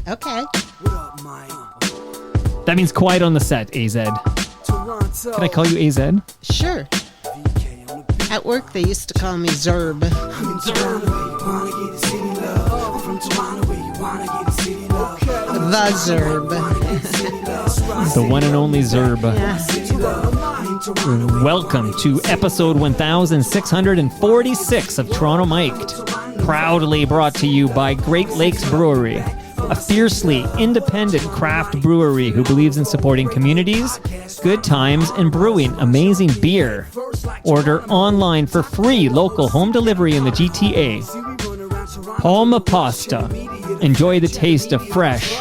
Okay. That means quiet on the set, AZ. Can I call you AZ? Sure. At work, they used to call me Zerb. The Zerb. The one and only Zerb. Yeah. Welcome to episode 1646 of Toronto Mic'd. Proudly brought to you by Great Lakes Brewery, a fiercely independent craft brewery who believes in supporting communities, good times, and brewing amazing beer. Order online for free local home delivery in the GTA. Palma Pasta. Enjoy the taste of fresh,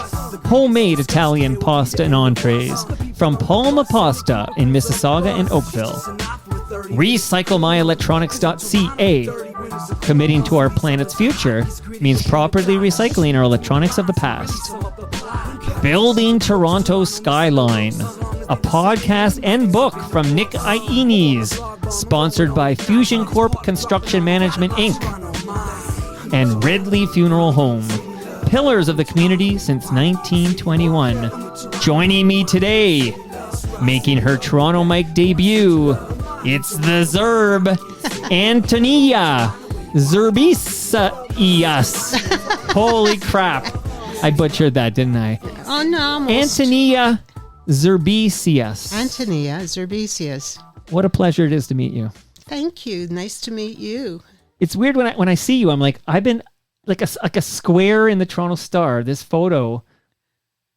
homemade Italian pasta and entrees from Palma Pasta in Mississauga and Oakville. RecycleMyElectronics.ca. Committing to our planet's future means properly recycling our electronics of the past. Building Toronto Skyline, a podcast and book from Nick Iones, sponsored by Fusion Corp Construction Management Inc. And Ridley Funeral Home, pillars of the community since 1921. Joining me today, making her Toronto Mic debut, it's the Zerb, Antonia Zerbisias. Holy crap. I butchered that, didn't I? Oh, no, almost. Antonia Zerbisias. Antonia Zerbisias. What a pleasure it is to meet you. Thank you. Nice to meet you. It's weird when I see you, I'm like, I've been like a square in the Toronto Star. This photo,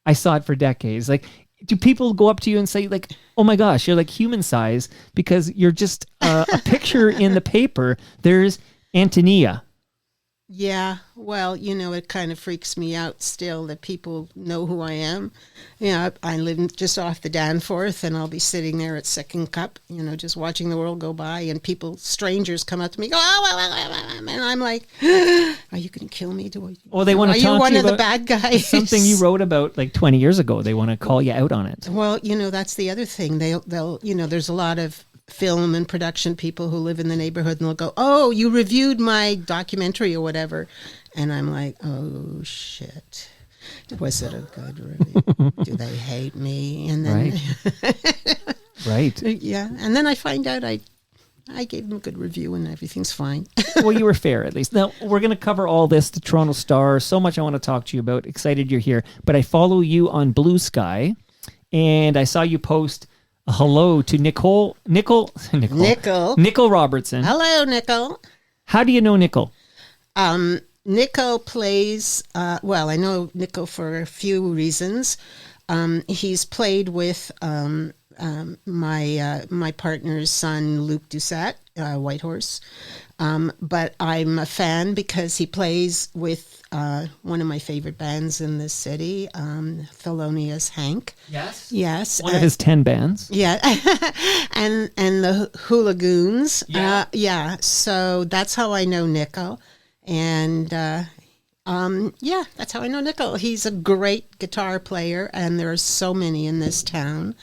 I saw it for decades. Like, do people go up to you and say, like, oh my gosh, you're like human size because you're just a picture in the paper. There's Antonia. Yeah, well, it kind of freaks me out still that people know who I am. Yeah, I live just off the Danforth, and I'll be sitting there at Second Cup, just watching the world go by, and strangers come up to me, go, oh, and I'm like, are you going to kill me? Well, they want to talk to you. Are you one of the bad guys? Something you wrote about like 20 years ago. They want to call you out on it. Well, that's the other thing. They'll there's a lot of film and production people who live in the neighborhood, and they'll go, oh, you reviewed my documentary or whatever. And I'm like, oh, shit. Was it a good review? Do they hate me? And then, right. Yeah. And then I find out I gave them a good review and everything's fine. Well, you were fair at least. Now, we're going to cover all this, the Toronto Star. So much I want to talk to you about. Excited you're here. But I follow you on Blue Sky, and I saw you post a hello to Nicole Robertson. Hello, Nicole. How do you know Nicole? Nico plays, I know Nico for a few reasons. He's played with my partner's son, Luc Doucette, Whitehorse. But I'm a fan because he plays with one of my favorite bands in this city, Thelonious Hank. Yes? Yes. One of his 10 bands. Yeah. and the Hooligoons. Yeah. So that's how I know Nico. And that's how I know Nico. He's a great guitar player, and there are so many in this town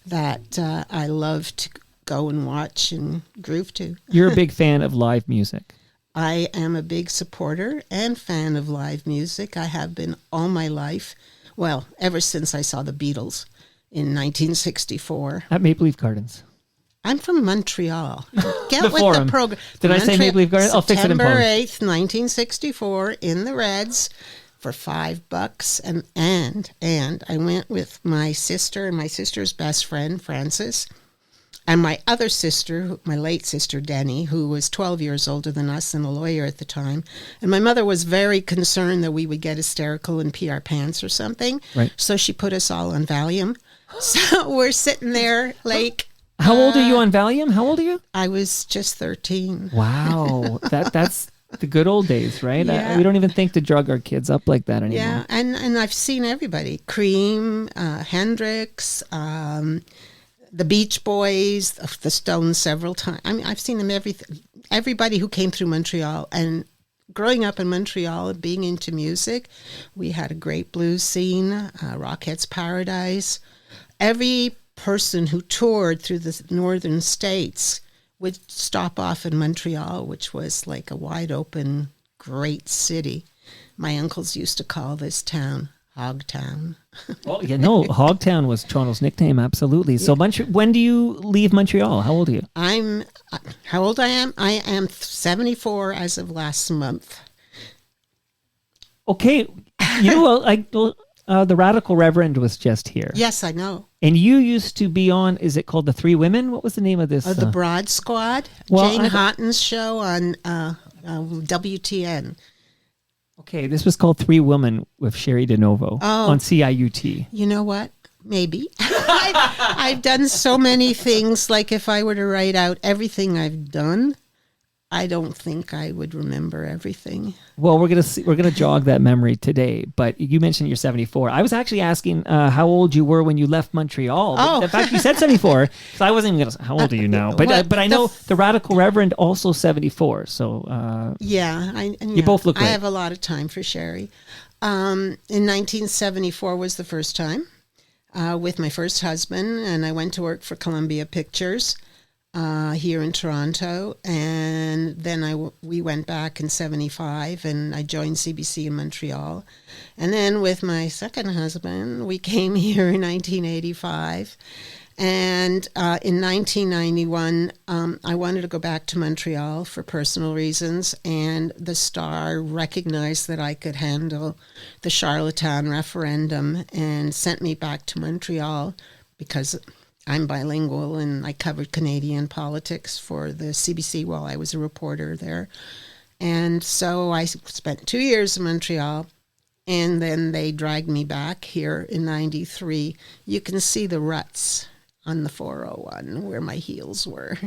that I love to go and watch and groove to. You're a big fan of live music. I am a big supporter and fan of live music. I have been all my life. Well, ever since I saw the Beatles in 1964. At Maple Leaf Gardens. I'm from Montreal. Get The with Forum. the program. Did I say Maple Leaf Gardens? I'll fix it in September post. 8th, 1964, in the Reds for $5. And I went with my sister and my sister's best friend, Frances, and my other sister, my late sister, Denny, who was 12 years older than us and a lawyer at the time. And my mother was very concerned that we would get hysterical and pee our pants or something. Right. So she put us all on Valium. So we're sitting there like... How old are you on Valium? How old are you? I was just 13. Wow. That's the good old days, right? Yeah. We don't even think to drug our kids up like that anymore. Yeah, and I've seen everybody. Cream, Hendrix, the Beach Boys, the Stones several times. I mean, I've seen them everybody who came through Montreal. And growing up in Montreal and being into music, we had a great blues scene, Rockhead's Paradise. Every person who toured through the northern states would stop off in Montreal, which was like a wide open, great city. My uncles used to call this town Hogtown. Oh, yeah, no, Hogtown was Toronto's nickname, absolutely. So when do you leave Montreal? How old are you? How old I am? I am 74 as of last month. Okay, the Radical Reverend was just here. Yes, I know. And you used to be on, is it called The Three Women? What was the name of this? The Broad Squad. Well, Jane Houghton's show on WTN. Okay, this was called Three Women with Sherry DeNovo on CIUT. You know what? Maybe. I've done so many things. Like if I were to write out everything I've done, I don't think I would remember everything. Well, we're gonna jog that memory today. But you mentioned you're 74. I was actually asking how old you were when you left Montreal. Oh, in fact, you said 74, so I wasn't even gonna. How old are you now? But I know the Radical Reverend also 74. So you both look great. I have a lot of time for Sherry. In 1974 was the first time with my first husband, and I went to work for Columbia Pictures. Here in Toronto, and then we went back in 75, and I joined CBC in Montreal, and then with my second husband we came here in 1985, and in 1991 I wanted to go back to Montreal for personal reasons, and the Star recognized that I could handle the Charlottetown referendum and sent me back to Montreal because I'm bilingual, and I covered Canadian politics for the CBC while I was a reporter there. And so I spent 2 years in Montreal, and then they dragged me back here in 93. You can see the ruts on the 401 where my heels were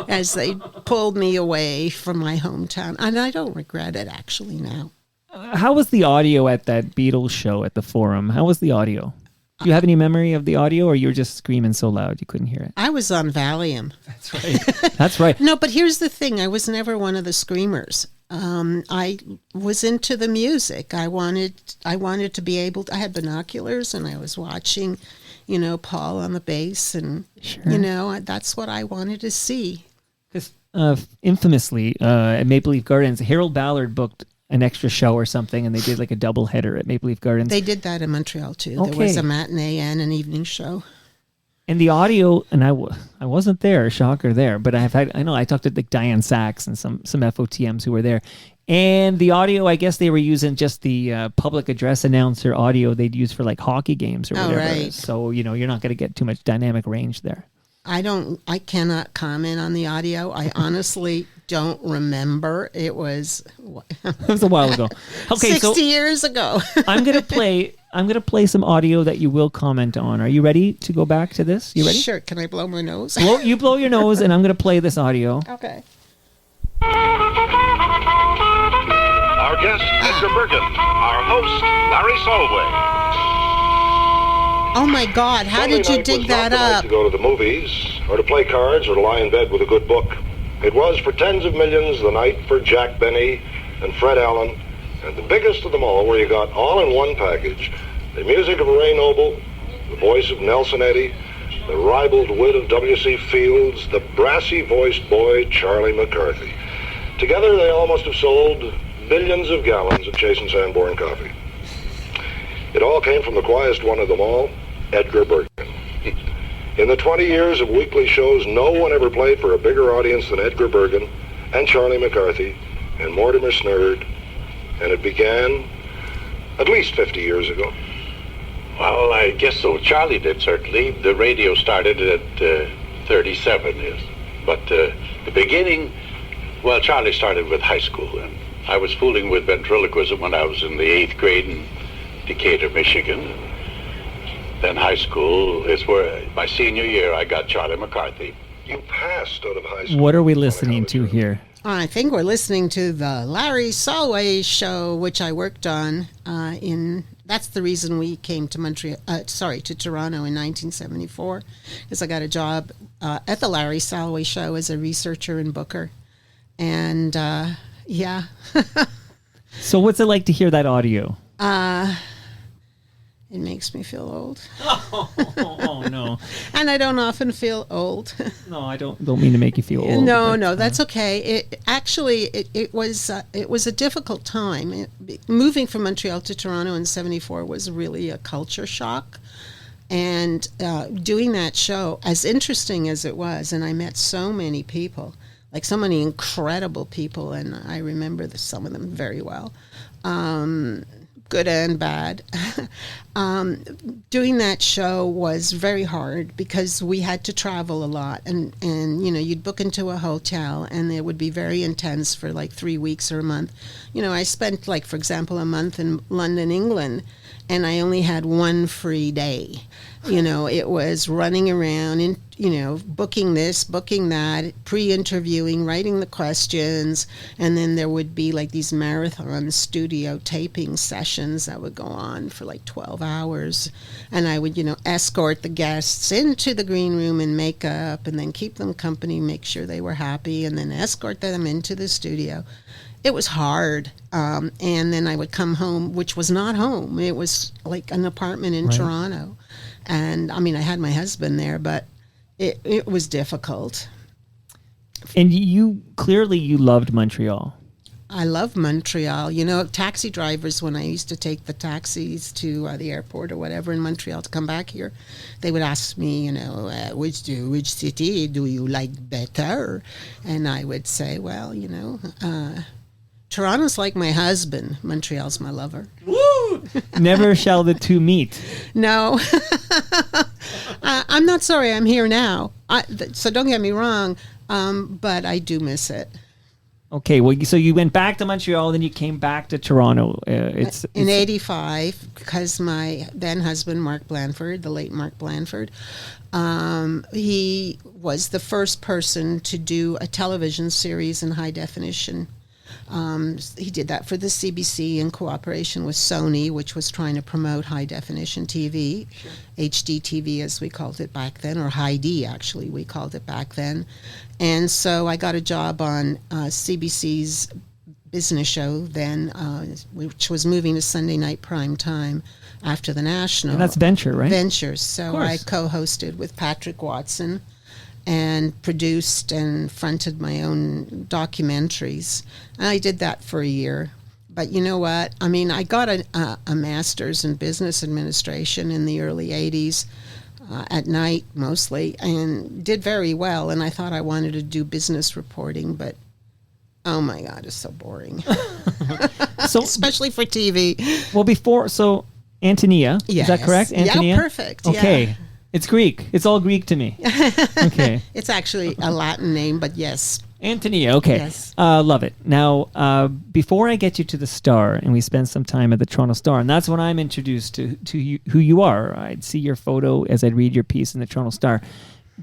as they pulled me away from my hometown. And I don't regret it, actually, now. How was the audio at that Beatles show at the Forum? How was the audio? Do you have any memory of the audio, or you were just screaming so loud you couldn't hear it? I was on Valium. That's right. That's right. No, but here's the thing. I was never one of the screamers. I was into the music. I wanted to be able to, I had binoculars, and I was watching, Paul on the bass, and, that's what I wanted to see. Because infamously, at Maple Leaf Gardens, Harold Ballard booked an extra show or something, and they did like a double header at Maple Leaf Gardens. They did that in Montreal too. Okay. There was a matinee and an evening show. And the audio, and I wasn't there, shocker there, but I talked to like Diane Sachs and some FOTMs who were there. And the audio, I guess they were using just the public address announcer audio they'd use for like hockey games or whatever. Right. So, you're not going to get too much dynamic range there. I cannot comment on the audio. I honestly don't remember. It was a while ago. Okay, 60 years ago. I'm gonna play some audio that you will comment on. Are you ready to go back to this? You ready? Sure. Can I blow my nose? You blow your nose, and I'm gonna play this audio. Okay. Our guest, Edgar Bergen. Our host, Larry Solway. Oh my God! How did you dig that up? To go to the movies, or to play cards, or to lie in bed with a good book. It was for tens of millions the night for Jack Benny and Fred Allen, and the biggest of them all, where you got all in one package: the music of Ray Noble, the voice of Nelson Eddy, the ribald wit of W.C. Fields, the brassy-voiced boy Charlie McCarthy. Together, they almost have sold billions of gallons of Chase and Sanborn coffee. It all came from the quietest one of them all, Edgar Bergen. In the 20 years of weekly shows, no one ever played for a bigger audience than Edgar Bergen and Charlie McCarthy and Mortimer Snurd, and it began at least 50 years ago. Well, I guess so. Charlie did, certainly. The radio started at 37, yes. But the beginning, well, Charlie started with high school, and I was fooling with ventriloquism when I was in the 8th grade in Decatur, Michigan. Then high school is where, my senior year, I got Charlie McCarthy. You passed out of high school. What are we listening to here? I think we're listening to the Larry Solway show, which I worked on that's the reason we came to to Toronto in 1974, because I got a job at the Larry Solway show as a researcher and booker. And, yeah. So what's it like to hear that audio? It makes me feel old. Oh no. And I don't often feel old. No, I don't mean to make you feel old. No, that's okay. It was a difficult time. Moving from Montreal to Toronto in '74 was really a culture shock. And doing that show, as interesting as it was, and I met so many people, like so many incredible people, and I remember some of them very well. Good and bad. Doing that show was very hard because we had to travel a lot, and you'd book into a hotel, and it would be very intense for like 3 weeks or a month. I spent, like, for example, a month in London, England, and I only had one free day. It was running around and, booking this, booking that, pre-interviewing, writing the questions, and then there would be like these marathon studio taping sessions that would go on for like 12 hours. And I would, escort the guests into the green room and makeup, and then keep them company, make sure they were happy, and then escort them into the studio. It was hard. And then I would come home, which was not home. It was like an apartment in Toronto. And I mean, I had my husband there, but it was difficult. And you loved Montreal. I love Montreal. Taxi drivers, when I used to take the taxis to the airport or whatever in Montreal to come back here, they would ask me, which city do you like better? And I would say, well, Toronto's like my husband. Montreal's my lover. Woo! Never shall the two meet. No. I'm not sorry I'm here now. So don't get me wrong, but I do miss it. Okay, well, so you went back to Montreal, then you came back to Toronto. In 85, because my then husband, Mark Blanford, the late Mark Blanford, he was the first person to do a television series in high definition. He did that for the CBC in cooperation with Sony, which was trying to promote high-definition TV, sure. HD TV as we called it back then, or High D actually we called it back then. And so I got a job on CBC's business show then, which was moving to Sunday night prime time after the National. And that's Venture, right? Venture. So I co-hosted with Patrick Watson and produced and fronted my own documentaries. And I did that for a year. But you know what? I mean, I got a master's in business administration in the early 80s, at night mostly, and did very well. And I thought I wanted to do business reporting, but oh my God, it's so boring. So, especially for TV. Well, Antonia, yes. Is that correct? Antonia? Yeah, perfect. Okay. Yeah. It's Greek. It's all Greek to me. Okay. It's actually a Latin name, but yes. Antonia, okay. Yes. Love it. Now, before I get you to the Star and we spend some time at the Toronto Star, and that's when I'm introduced to you, who you are. I'd see your photo as I'd read your piece in the Toronto Star.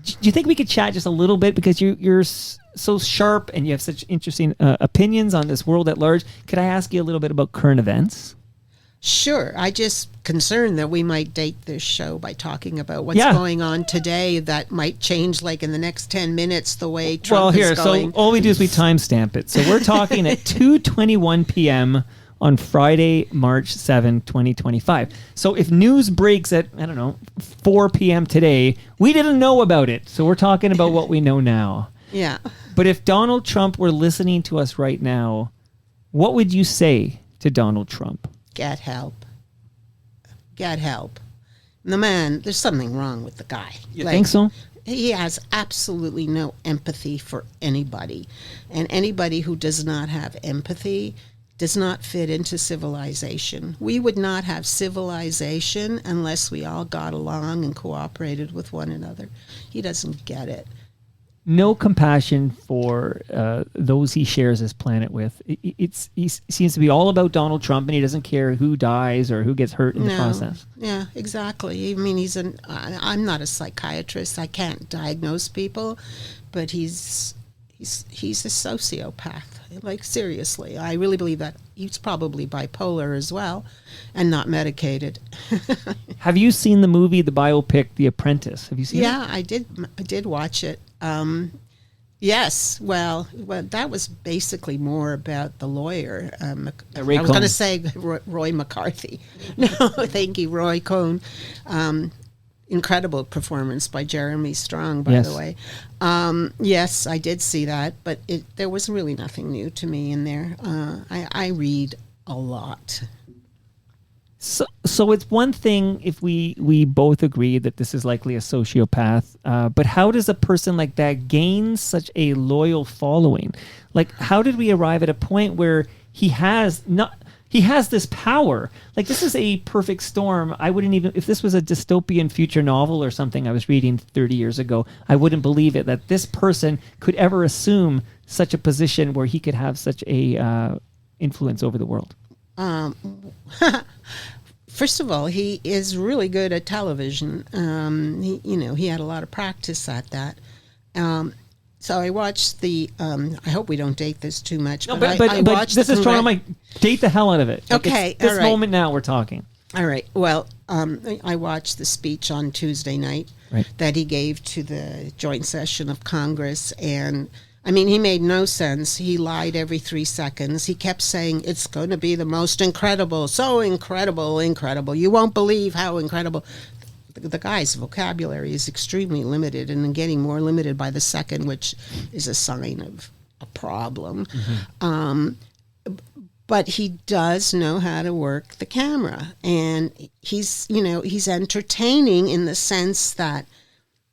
Do you think we could chat just a little bit, because you're so sharp and you have such interesting opinions on this world at large? Could I ask you a little bit about current events? Sure. I just concerned that we might date this show by talking about what's going on today that might change, like in the next 10 minutes, the way Trump is going. So all we do is we timestamp it. So we're talking at 2:21 p.m. on Friday, March 7, 2025. So if news breaks at, 4 p.m. today, we didn't know about it. So we're talking about what we know now. Yeah. But if Donald Trump were listening to us right now, what would you say to Donald Trump? Get help. Get help. The man, there's something wrong with the guy. You think so? He has absolutely no empathy for anybody. And anybody who does not have empathy does not fit into civilization. We would not have civilization unless we all got along and cooperated with one another. He doesn't get it. No compassion for those he shares his planet with. He seems to be all about Donald Trump, and he doesn't care who dies or who gets hurt in the process. Yeah, exactly. I mean, I'm not a psychiatrist. I can't diagnose people, but he's a sociopath. Like, seriously, I really believe that. He's probably bipolar as well, and not medicated. Have you seen the movie, the biopic, The Apprentice? Have you seen it? Yeah, I did watch it. Yes, well, that was basically more about the lawyer. I Ray was going Cohn. to say Roy McCarthy. No, thank you, Roy Cohn. Incredible performance by Jeremy Strong, by the way. Yes, I did see that, but there was really nothing new to me in there. I read a lot. So it's one thing if we both agree that this is likely a sociopath, but how does a person like that gain such a loyal following? Like, how did we arrive at a point where he has this power? Like, this is a perfect storm. I wouldn't even, if this was a dystopian future novel or something I was reading 30 years ago, I wouldn't believe it that this person could ever assume such a position where he could have such a influence over the world. First of all, he is really good at television. He had a lot of practice at that. So I watched the. I hope we don't date this too much. No, but I but watched this is trying to like date the hell out of it. Like, okay, this all right. moment now we're talking. All right. Well, I watched the speech on Tuesday night that he gave to the joint session of Congress, and I mean, he made no sense. He lied every 3 seconds. He kept saying, it's going to be the most incredible, so incredible. You won't believe how incredible. The guy's vocabulary is extremely limited and getting more limited by the second, which is a sign of a problem. Mm-hmm. But he does know how to work the camera. And he's entertaining in the sense that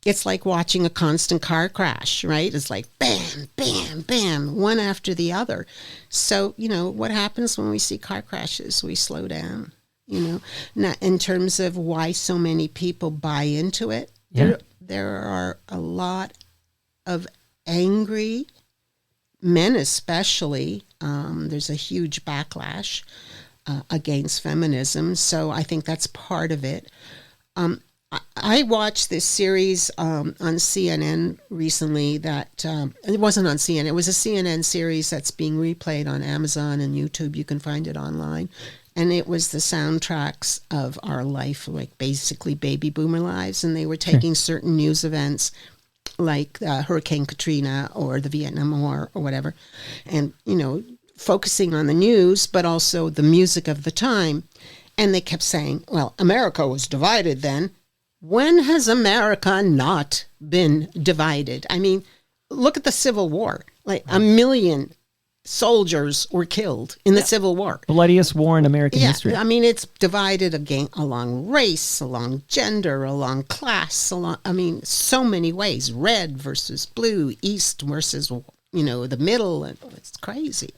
it's like watching a constant car crash, right? It's like bam, bam, bam, one after the other. So, what happens when we see car crashes? We slow down, Now, in terms of why so many people buy into it. Yeah. There are a lot of angry men, especially. There's a huge backlash against feminism. So I think that's part of it. I watched this series on CNN recently that, it wasn't on CNN, it was a CNN series that's being replayed on Amazon and YouTube. You can find it online. And it was the soundtracks of our life, like basically baby boomer lives. And they were taking certain news events like Hurricane Katrina or the Vietnam War or whatever, and, focusing on the news, but also the music of the time. And they kept saying, well, America was divided then. When has America not been divided? I mean, look at the Civil War. Like 1 million soldiers were killed in the Civil War. Bloodiest war in American history. I mean, it's divided along race, along gender, along class, so many ways. Red versus blue, East versus, the middle. It's crazy.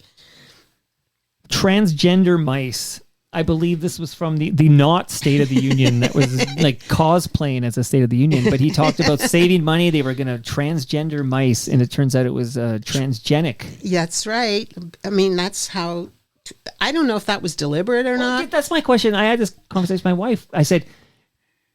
Transgender mice. I believe this was from the not State of the Union that was like cosplaying as a State of the Union, but he talked about saving money. They were going to transgender mice, and it turns out it was transgenic. That's right. I mean, that's how. I don't know if that was deliberate or not. That's my question. I had this conversation with my wife. I said,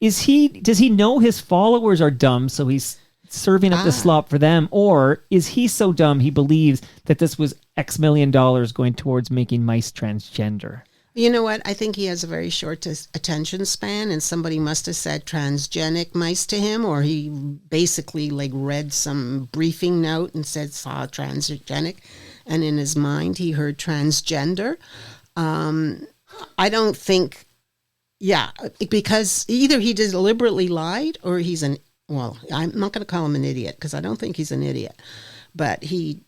does he know his followers are dumb, so he's serving up the slop for them, or is he so dumb he believes that this was X million dollars going towards making mice transgender? You know what? I think he has a very short attention span, and somebody must have said transgenic mice to him, or he basically read some briefing note and saw transgenic, and in his mind he heard transgender. I don't think, because either he deliberately lied or I'm not going to call him an idiot because I don't think he's an idiot, but he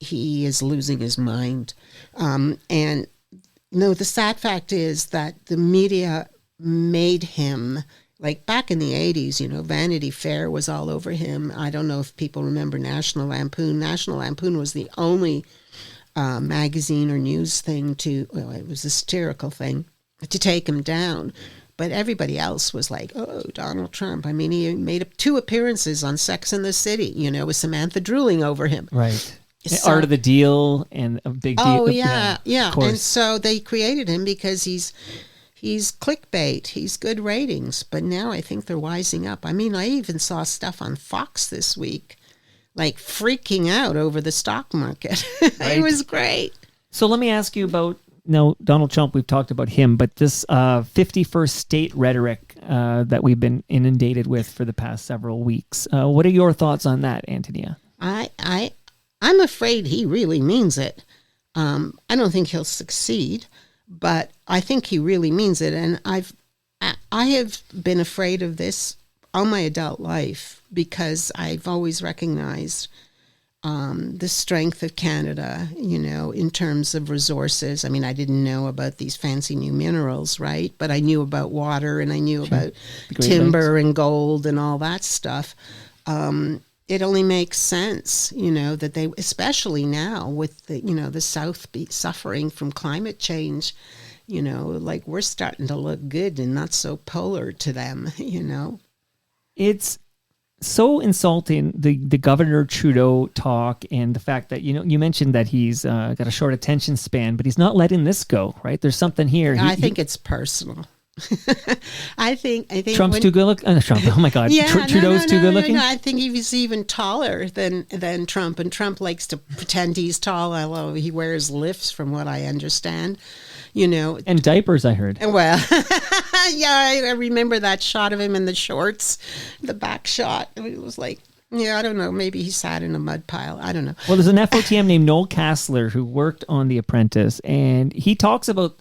is losing his mind, and. No, the sad fact is that the media made him, like back in the 80s, Vanity Fair was all over him. I don't know if people remember National Lampoon. National Lampoon was the only magazine or news thing it was a satirical thing, to take him down. But everybody else was like, oh, Donald Trump. I mean, he made 2 appearances on Sex and the City, with Samantha drooling over him. Right. Art of the Deal and a big deal. Oh, yeah. And so they created him because he's clickbait. He's good ratings. But now I think they're wising up. I mean, I even saw stuff on Fox this week, freaking out over the stock market. Right. It was great. So let me ask you about, Donald Trump, we've talked about him, but this 51st state rhetoric that we've been inundated with for the past several weeks. What are your thoughts on that, Antonia? I'm afraid he really means it. I don't think he'll succeed, but I think he really means it. And I have been afraid of this all my adult life because I've always recognized the strength of Canada, in terms of resources. I mean, I didn't know about these fancy new minerals, right? But I knew about water and I knew about timber and gold and all that stuff. It only makes sense, that they, especially now with the South suffering from climate change, like we're starting to look good and not so polar to them, It's so insulting, the Governor Trudeau talk and the fact that, you mentioned that he's got a short attention span, but he's not letting this go, right? There's something here. I think it's personal. I think Trump's too good looking. Trump. Oh my God. Yeah, Trudeau's too good looking. No, I think he's even taller than Trump, and Trump likes to pretend he's tall, although he wears lifts, from what I understand. And diapers, I heard. Well, yeah, I remember that shot of him in the shorts, the back shot. It was like, yeah, I don't know. Maybe he sat in a mud pile. I don't know. Well, there's an FOTM named Noel Kassler who worked on The Apprentice, and he talks about,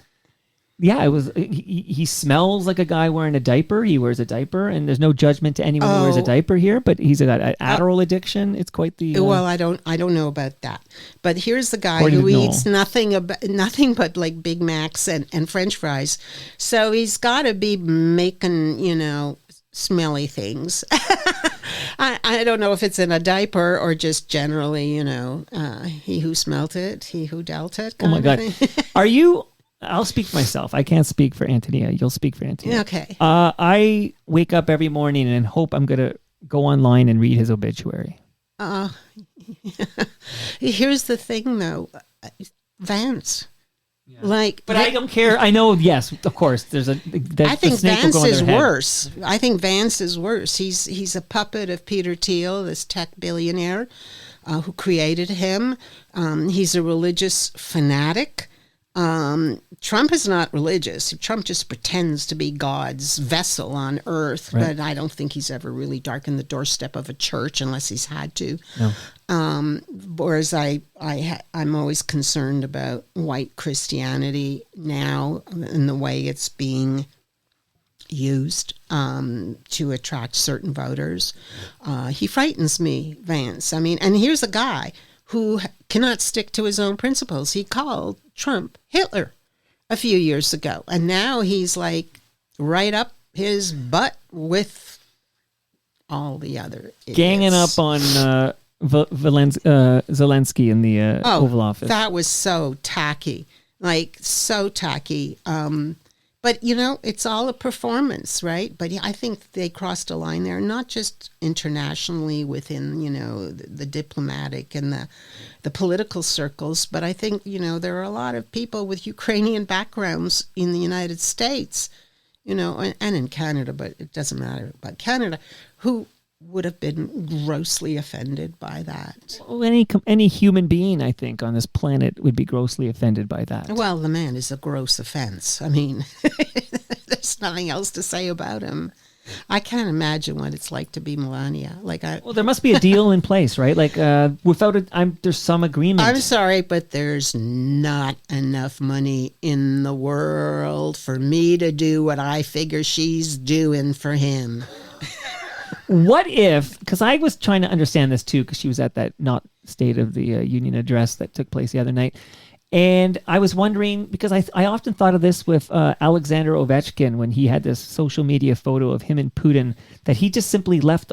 he smells like a guy wearing a diaper. He wears a diaper, and there's no judgment to anyone who wears a diaper here, but he's got an Adderall addiction. It's quite the... Well, I don't know about that. But here's the guy who eats nothing but like Big Macs and French fries. So he's got to be making, smelly things. I don't know if it's in a diaper or just generally, he who smelt it, he who dealt it. Oh my God. Are you... I'll speak for myself. I can't speak for Antonia. You'll speak for Antonia. Okay. I wake up every morning and hope I'm going to go online and read his obituary. Here's the thing, though. Vance. Yeah. But I don't care. I know, yes, of course. I think Vance is worse. I think Vance is worse. He's a puppet of Peter Thiel, this tech billionaire who created him. He's a religious fanatic. Trump is not religious. Trump just pretends to be God's vessel on earth, right. But I don't think he's ever really darkened the doorstep of a church unless he's had to. No. Whereas I'm always concerned about white Christianity now and the way it's being used to attract certain voters. He frightens me, Vance. I mean, and here's a guy who cannot stick to his own principles. He called Trump Hitler a few years ago, and now he's like right up his butt with all the other idiots. Ganging up on Zelensky in the Oval Office. That was so tacky, But, it's all a performance, right? But I think they crossed a line there, not just internationally within, the diplomatic and the political circles, but I think, there are a lot of people with Ukrainian backgrounds in the United States, and in Canada, but it doesn't matter about Canada, who would have been grossly offended by that. Well, any human being, I think, on this planet would be grossly offended by that. Well, the man is a gross offense. I mean, there's nothing else to say about him. I can't imagine what it's like to be Melania. Well, there must be a deal in place, right? Without it, there's some agreement. I'm sorry, but there's not enough money in the world for me to do what I figure she's doing for him. What if, because I was trying to understand this too, because she was at that not State of the Union address that took place the other night. And I was wondering, because I often thought of this with Alexander Ovechkin when he had this social media photo of him and Putin that he just simply left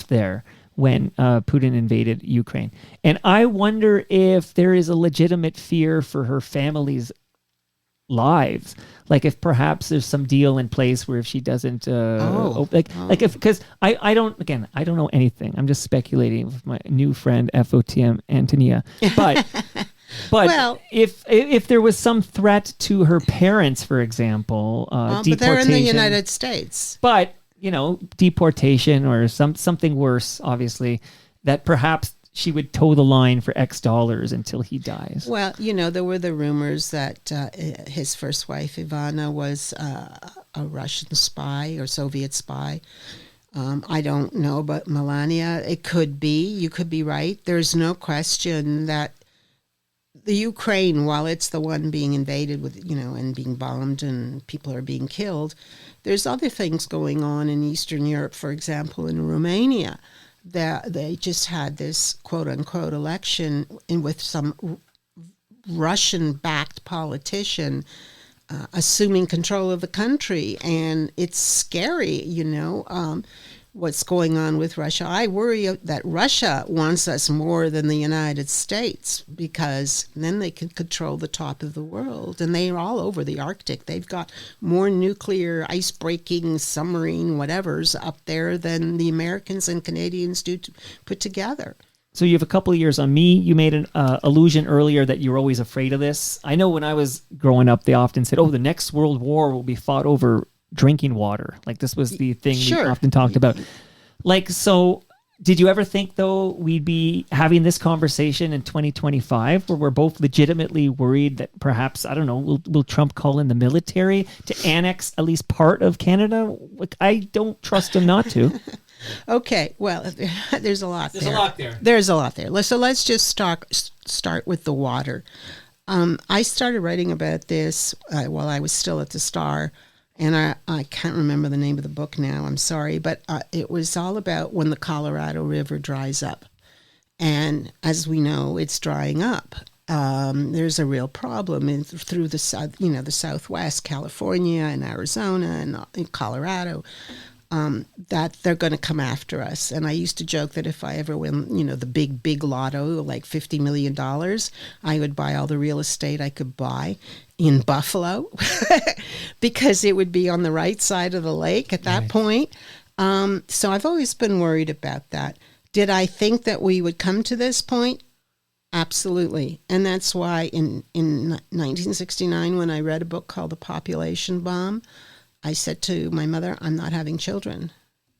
there when Putin invaded Ukraine. And I wonder if there is a legitimate fear for her family's lives, if perhaps there's some deal in place where if she doesn't because I don't know anything. I'm just speculating with my new friend FOTM Antonia, but well, if there was some threat to her parents, for example, deportation, but they're in the United States, but deportation or something worse, obviously, that perhaps she would toe the line for X dollars until he dies. Well, there were the rumors that his first wife, Ivana, was a Russian spy or Soviet spy. I don't know about Melania. It could be. You could be right. There's no question that the Ukraine, while it's the one being invaded with, and being bombed and people are being killed, there's other things going on in Eastern Europe, for example, in Romania, that they just had this quote-unquote election with some Russian-backed politician assuming control of the country, and it's scary, what's going on with Russia. I worry that Russia wants us more than the United States, because then they can control the top of the world, and they're all over the Arctic. They've got more nuclear, ice-breaking, submarine whatevers up there than the Americans and Canadians do put together. So you have a couple of years on me. You made an allusion earlier that you were always afraid of this. I know when I was growing up, they often said, the next world war will be fought over drinking water. Like this was the thing we often talked about. Like, so did you ever think, though, we'd be having this conversation in 2025 where we're both legitimately worried that perhaps, I don't know, will Trump call in the military to annex at least part of Canada? Like, I don't trust him not to. Okay, well, there's a lot there. There's a lot So there. let's just start with the water. I started writing about this while I was still at the Star, and I can't remember the name of the book now, I'm sorry, but it was all about when the Colorado River dries up. And as we know, it's drying up. There's a real problem through the south, the Southwest, California and Arizona and Colorado. That they're going to come after us. And I used to joke that if I ever win, the big lotto, like $50 million, I would buy all the real estate I could buy in Buffalo because it would be on the right side of the lake at that point. So I've always been worried about that. Did I think that we would come to this point? Absolutely. And that's why in 1969, when I read a book called The Population Bomb, I said to my mother, I'm not having children.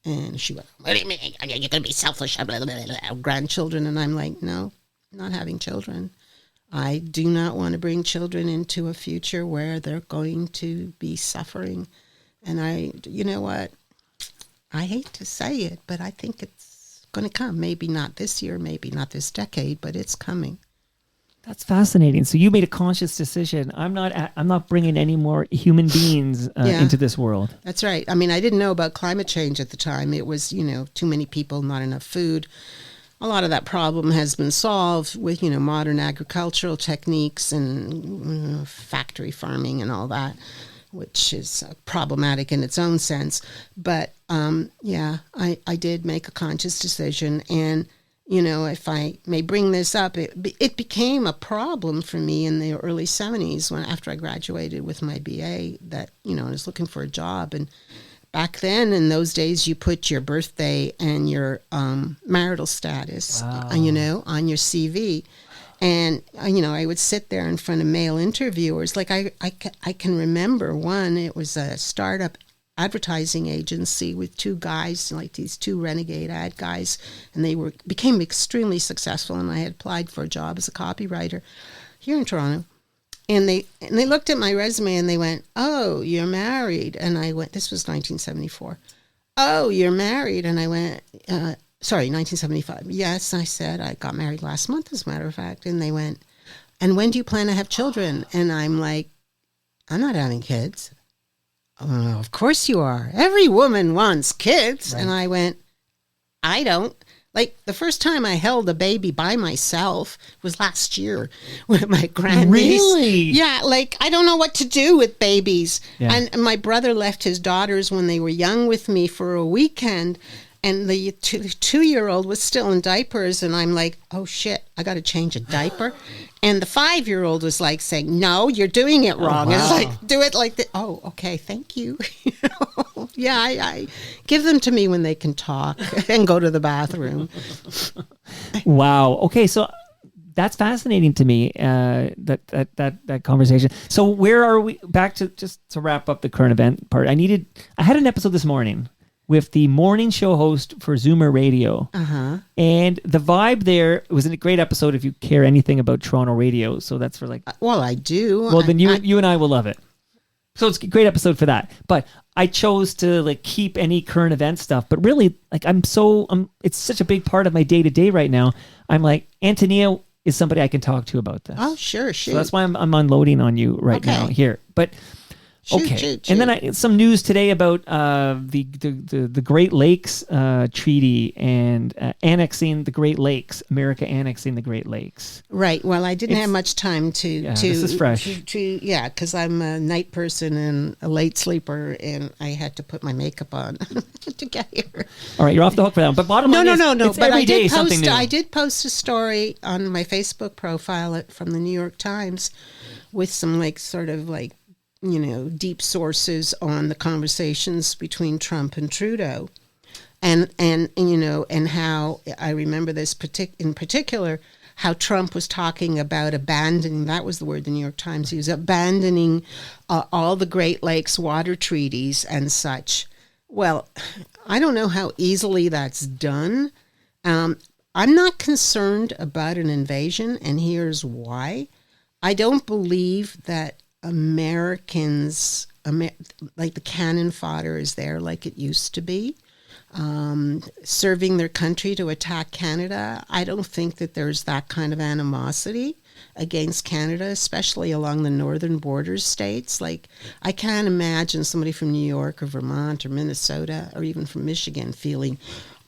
And she went, what do you mean? You're going to be selfish, grandchildren. And I'm like, no, not having children. I do not want to bring children into a future where they're going to be suffering. And you know what? I hate to say it, but I think it's going to come. Maybe not this year, maybe not this decade, but it's coming. That's fascinating. So you made a conscious decision. I'm not bringing any more human beings into this world. That's right. I mean, I didn't know about climate change at the time. It was, too many people, not enough food. A lot of that problem has been solved with, modern agricultural techniques and factory farming and all that, which is problematic in its own sense. But, I did make a conscious decision. And if I may bring this up, it became a problem for me in the early 70s after I graduated with my BA that, I was looking for a job. And back then, in those days, you put your birthday and your marital status, on your CV. And, I would sit there in front of male interviewers. Like I can remember one, it was a startup advertising agency with two guys, like these two renegade ad guys, and they became extremely successful. And I had applied for a job as a copywriter here in Toronto, and they looked at my resume and they went, "Oh, you're married." And I went, this was 1974. "Oh, you're married." And I went, 1975. "Yes," I said, "I got married last month, as a matter of fact." And they went, "And when do you plan to have children?" And I'm like, "I'm not having kids." "Oh, of course you are. Every woman wants kids." Right. And I went, "I don't." Like, the first time I held a baby by myself was last year with my grandniece. Really? Yeah, like, I don't know what to do with babies. Yeah. And my brother left his daughters when they were young with me for a weekend. And the two-year-old was still in diapers, and I'm like, oh, shit, I got to change a diaper. And the 5-year-old was like saying, "No, you're doing it wrong." Oh, wow. It's like, do it like that. Oh, okay, thank you. Yeah, I give them to me when they can talk and go to the bathroom. Wow. Okay, so that's fascinating to me, that conversation. So where are we, back to, just to wrap up the current event part, I had an episode this morning with the morning show host for Zoomer Radio. Uh-huh. And the vibe there, it was a great episode if you care anything about Toronto radio. So that's for like... Well, I do. Well, then you and I will love it. So it's a great episode for that. But I chose to like keep any current event stuff. But really, like it's such a big part of my day to day right now. I'm like, Antonia is somebody I can talk to about this. Oh, sure. So that's why I'm unloading on you right now here. But Shoot. And then some news today about the Great Lakes Treaty and annexing the Great Lakes, America annexing the Great Lakes. Right. Well, I didn't have much time to. This is fresh. Because I'm a night person and a late sleeper, and I had to put my makeup on to get here. All right, you're off the hook for that one. But bottom line is, it's but every day something new. I did post a story on my Facebook profile from the New York Times with some deep sources on the conversations between Trump and Trudeau. And how I remember this in particular, how Trump was talking about abandoning, that was the word the New York Times used, abandoning all the Great Lakes water treaties and such. Well, I don't know how easily that's done. I'm not concerned about an invasion, and here's why. I don't believe that Americans, like the cannon fodder is there like it used to be, serving their country to attack Canada. I don't think that there's that kind of animosity against Canada, especially along the northern border states. Like, I can't imagine somebody from New York or Vermont or Minnesota or even from Michigan feeling,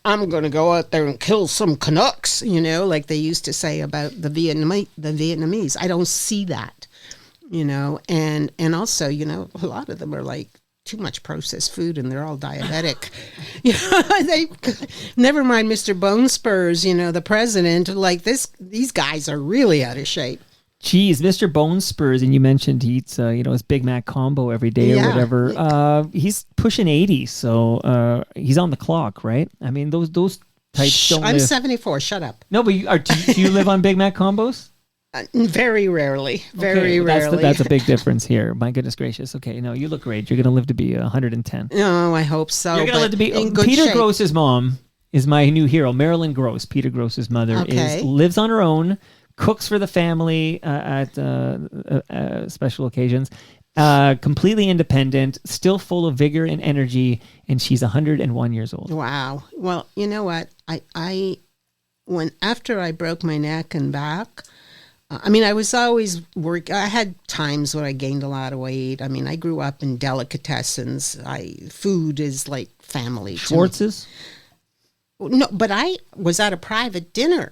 I'm going to go out there and kill some Canucks, like they used to say about the Vietnamese. I don't see that. And also, a lot of them are like too much processed food and they're all diabetic. Never mind Mr. Bone Spurs, the president, like these guys are really out of shape. Geez, Mr. Bone Spurs, and you mentioned he eats, his Big Mac combo every day or whatever. He's pushing 80, so he's on the clock, right? I mean, those types don't I'm live. 74, shut up. No, but do you live on Big Mac combos? Very rarely. Very rarely. That's a big difference here. My goodness gracious. Okay, no, you look great. You're going to live to be 110. No, I hope so. You're going to live to be in good Peter shape. Gross's mom is my new hero. Marilyn Gross, Peter Gross's mother, lives on her own, cooks for the family at special occasions, completely independent, still full of vigor and energy, and she's 101 years old. Wow. Well, you know what? After I broke my neck and back, I was always I had times when I gained a lot of weight. I grew up in delicatessens. Food is like family. Schwartz's? No, but I was at a private dinner,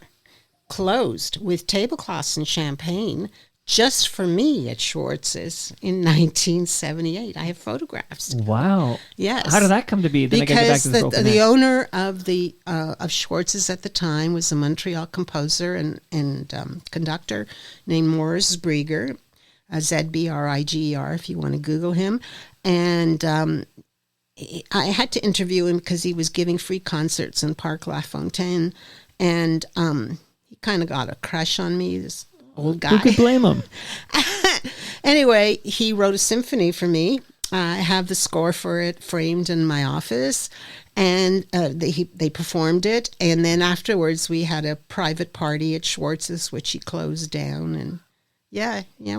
closed, with tablecloths and champagne, just for me at Schwartz's in 1978. I have photographs. Wow. Yes. How did that come to be? Then because the owner of of Schwartz's at the time was a Montreal composer and conductor named Maurice Brieger, Zbriger, if you want to Google him. And I had to interview him because he was giving free concerts in Parc La Fontaine, and he kind of got a crush on me, this old guy. Who could blame him? Anyway, he wrote a symphony for me. I have the score for it framed in my office, and they performed it. And then afterwards, we had a private party at Schwartz's, which he closed down. And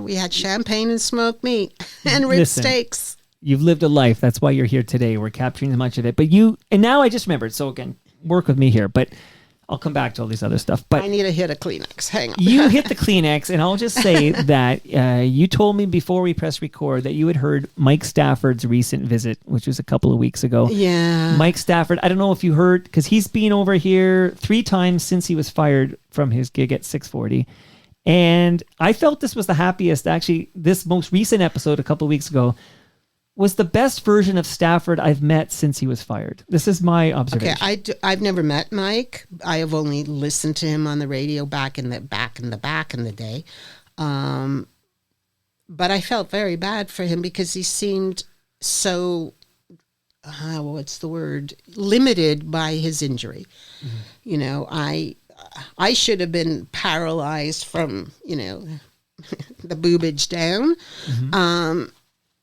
we had champagne and smoked meat and rib steaks. You've lived a life. That's why you're here today. We're capturing much of it. But and now I just remembered. So again, work with me here. But I'll come back to all these other stuff. But I need a hit of Kleenex. Hang on. You hit the Kleenex, and I'll just say that you told me before we press record that you had heard Mike Stafford's recent visit, which was a couple of weeks ago. Yeah. Mike Stafford, I don't know if you heard, because he's been over here 3 times since he was fired from his gig at 640. And I felt this was the happiest. Actually, this most recent episode a couple of weeks ago was the best version of Stafford I've met since he was fired. This is my observation. Okay, I've never met Mike. I have only listened to him on the radio back in the day. But I felt very bad for him because he seemed so, limited by his injury. Mm-hmm. I should have been paralyzed from, the boobage down. Mm-hmm.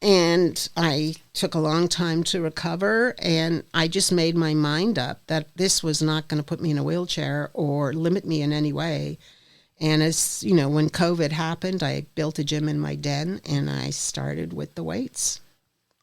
And I took a long time to recover, and I just made my mind up that this was not going to put me in a wheelchair or limit me in any way. And when COVID happened, I built a gym in my den, and I started with the weights.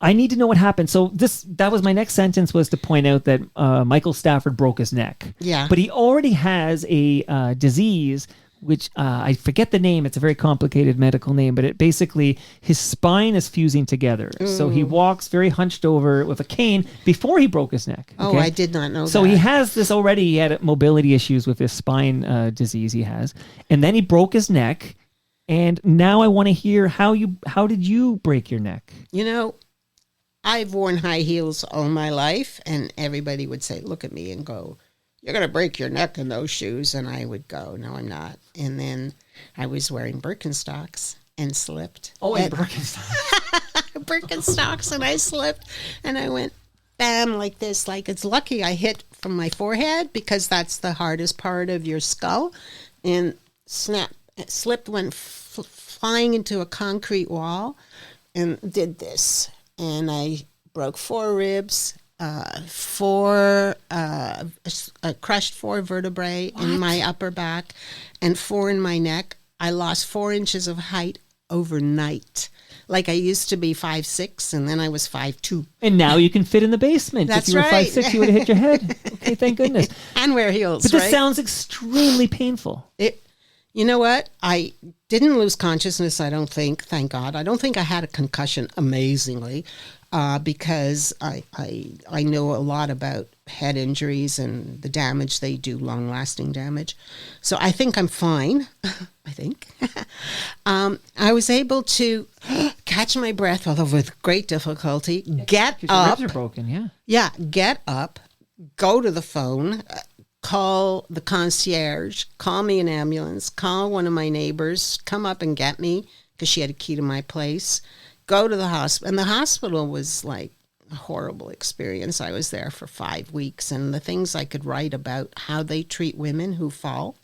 I need to know what happened. So that was my next sentence, was to point out that Michael Stafford broke his neck. Yeah. But he already has a disease, which I forget the name. It's a very complicated medical name, but it basically, his spine is fusing together. So he walks very hunched over with a cane before he broke his neck. Oh, I did not know that. So he has this already. He had mobility issues with his spine disease he has. And then he broke his neck. And now I want to hear how did you break your neck? You know, I've worn high heels all my life, and everybody would say, look at me and go, you're going to break your neck in those shoes. And I would go, no, I'm not. And then I was wearing Birkenstocks and slipped. Oh, and Birkenstocks. Birkenstocks, and I slipped. And I went, bam, like this. Like, it's lucky I hit from my forehead, because that's the hardest part of your skull. And slipped, went flying into a concrete wall, and did this. And I broke 4 ribs, crushed 4 vertebrae in my upper back, and 4 in my neck. I lost 4 inches of height overnight. Like, I used to be 5'6", and then I was 5'2". And now you can fit in the basement. That's if you were right. 5'6", you would have hit your head. Okay, thank goodness. And wear heels, But this right? sounds extremely painful. You know what? I didn't lose consciousness, I don't think, thank God. I don't think I had a concussion, amazingly, because I know a lot about head injuries and the damage they do, long-lasting damage. So I think I'm fine, I think. I was able to catch my breath, although with great difficulty, get up. Your ribs are broken, yeah. Yeah, get up, go to the phone, call the concierge, call me an ambulance, call one of my neighbors, come up and get me, because she had a key to my place, go to the hospital. And the hospital was like a horrible experience. I was there for 5 weeks, and the things I could write about how they treat women who fall.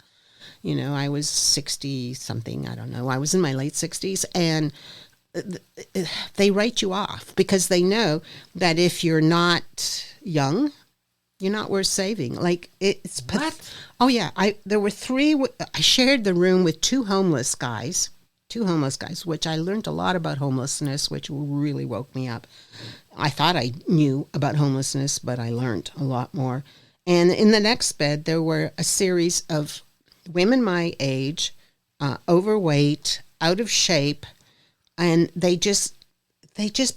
You know, I was 60-something, I don't know. I was in my late 60s, and they write you off, because they know that if you're not young, you're not worth saving. Like, it's... What? Oh, yeah. There were 3... I shared the room with 2 homeless guys, which I learned a lot about homelessness, which really woke me up. I thought I knew about homelessness, but I learned a lot more. And in the next bed, there were a series of women my age, overweight, out of shape, and they just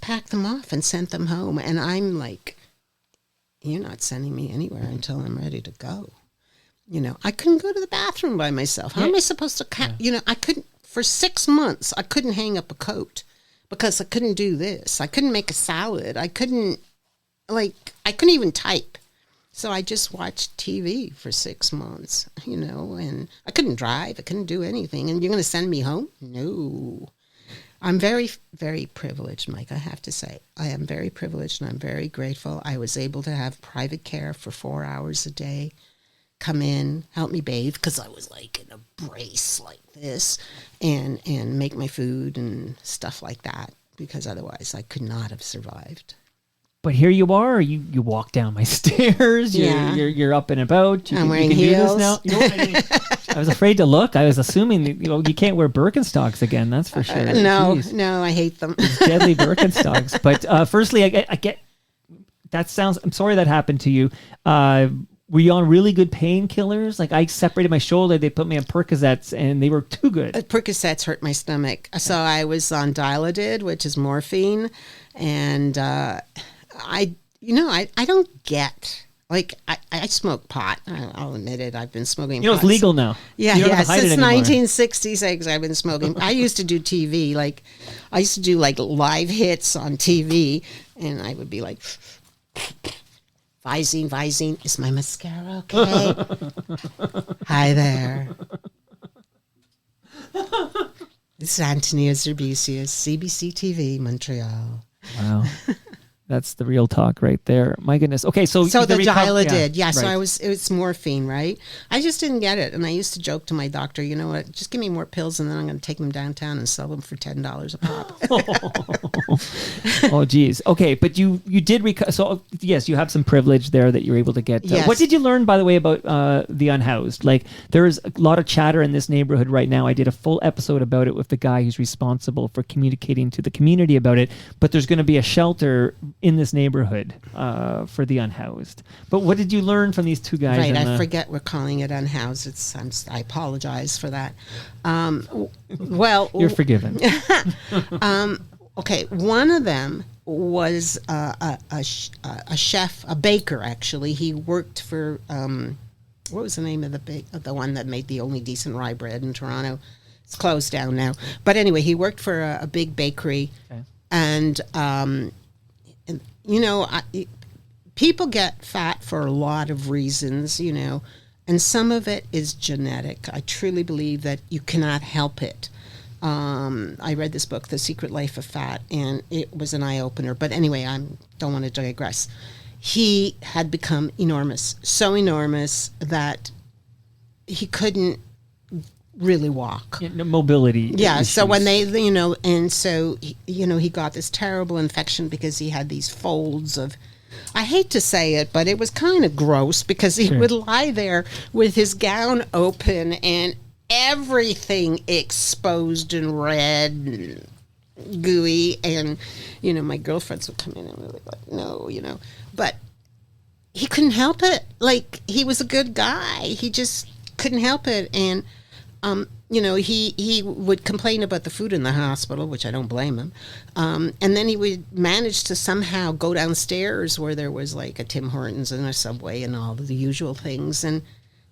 packed them off and sent them home. And I'm like, you're not sending me anywhere until I'm ready to go. You know, I couldn't go to the bathroom by myself. How am I supposed to, you know, I couldn't, for 6 months, I couldn't hang up a coat because I couldn't do this. I couldn't make a salad. I couldn't even type. So I just watched TV for 6 months, you know, and I couldn't drive. I couldn't do anything. And you're going to send me home? No. I'm very, very privileged, Mike, I have to say. I am very privileged, and I'm very grateful. I was able to have private care for 4 hours a day, come in, help me bathe, because I was like in a brace like this, and make my food and stuff like that, because otherwise I could not have survived. But here you are. You walk down my stairs. You're up and about. I'm wearing can heels. Do this now. I was afraid to look. I was assuming that, you can't wear Birkenstocks again. That's for sure. No, Jeez. no, I hate them. It's deadly Birkenstocks. But firstly, I get that sounds. I'm sorry that happened to you. Were you on really good painkillers? Like, I separated my shoulder. They put me on Percocets, and they were too good. Percocets hurt my stomach, so I was on Dilaudid, which is morphine, and I don't get, like, I smoke pot. I'll admit it. I've been smoking pot. It's legal now. Yeah, you don't have to hide since it anymore. 1966 I've been smoking. I used to do TV. Like, I used to do, like, live hits on TV, and I would be like, Visine, is my mascara okay? Hi there. This is Antonia Zerbisias, CBC TV, Montreal. Wow. That's the real talk right there. My goodness. Okay, so the Dilaudid, yeah, so right. it's morphine, right? I just didn't get it, and I used to joke to my doctor, you know what? Just give me more pills, and then I'm going to take them downtown and sell them for $10 a pop. Oh, geez. Okay, but you did so yes, you have some privilege there that you're able to get. Yes. What did you learn, by the way, about the unhoused? Like, there's a lot of chatter in this neighborhood right now. I did a full episode about it with the guy who's responsible for communicating to the community about it. But there's going to be a shelter in this neighborhood for the unhoused. But what did you learn from these two guys? Right, I forget we're calling it unhoused. I apologize for that. Well, you're forgiven. Okay, one of them was a chef, a baker. Actually, he worked for what was the name of the one that made the only decent rye bread in Toronto? It's closed down now. But anyway, he worked for a big bakery, okay. and you know, people get fat for a lot of reasons, you know, and some of it is genetic. I truly believe that you cannot help it. I read this book, The Secret Life of Fat, and it was an eye-opener. But anyway, I don't want to digress. He had become enormous, so enormous that he couldn't really walk. Yeah, no mobility. Yeah, issues. so when they, you know, and so, you know, he got this terrible infection because he had these folds of, I hate to say it, but it was kind of gross because he would lie there with his gown open and everything exposed and red and gooey. And, you know, my girlfriends would come in and be like, no, you know. But he couldn't help it. Like, he was a good guy. He just couldn't help it. And, you know, he would complain about the food in the hospital, which I don't blame him. And then he would manage to somehow go downstairs where there was like a Tim Hortons and a Subway and all the usual things and,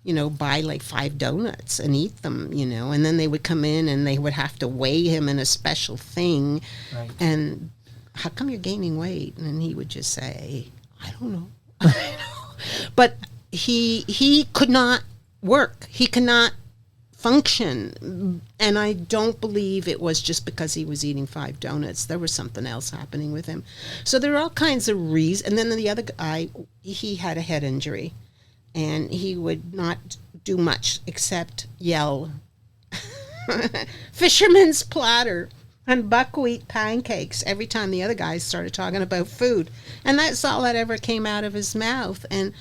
you know, buy like 5 donuts and eat them, you know. And then they would come in and they would have to weigh him in a special thing. Right. And how come you're gaining weight? And he would just say, I don't know. But he could not work. He could not function, and I don't believe it was just because he was eating 5 donuts. There was something else happening with him. So there are all kinds of reasons. And then the other guy, he had a head injury, and he would not do much except yell, fisherman's platter and buckwheat pancakes every time the other guys started talking about food. And that's all that ever came out of his mouth. And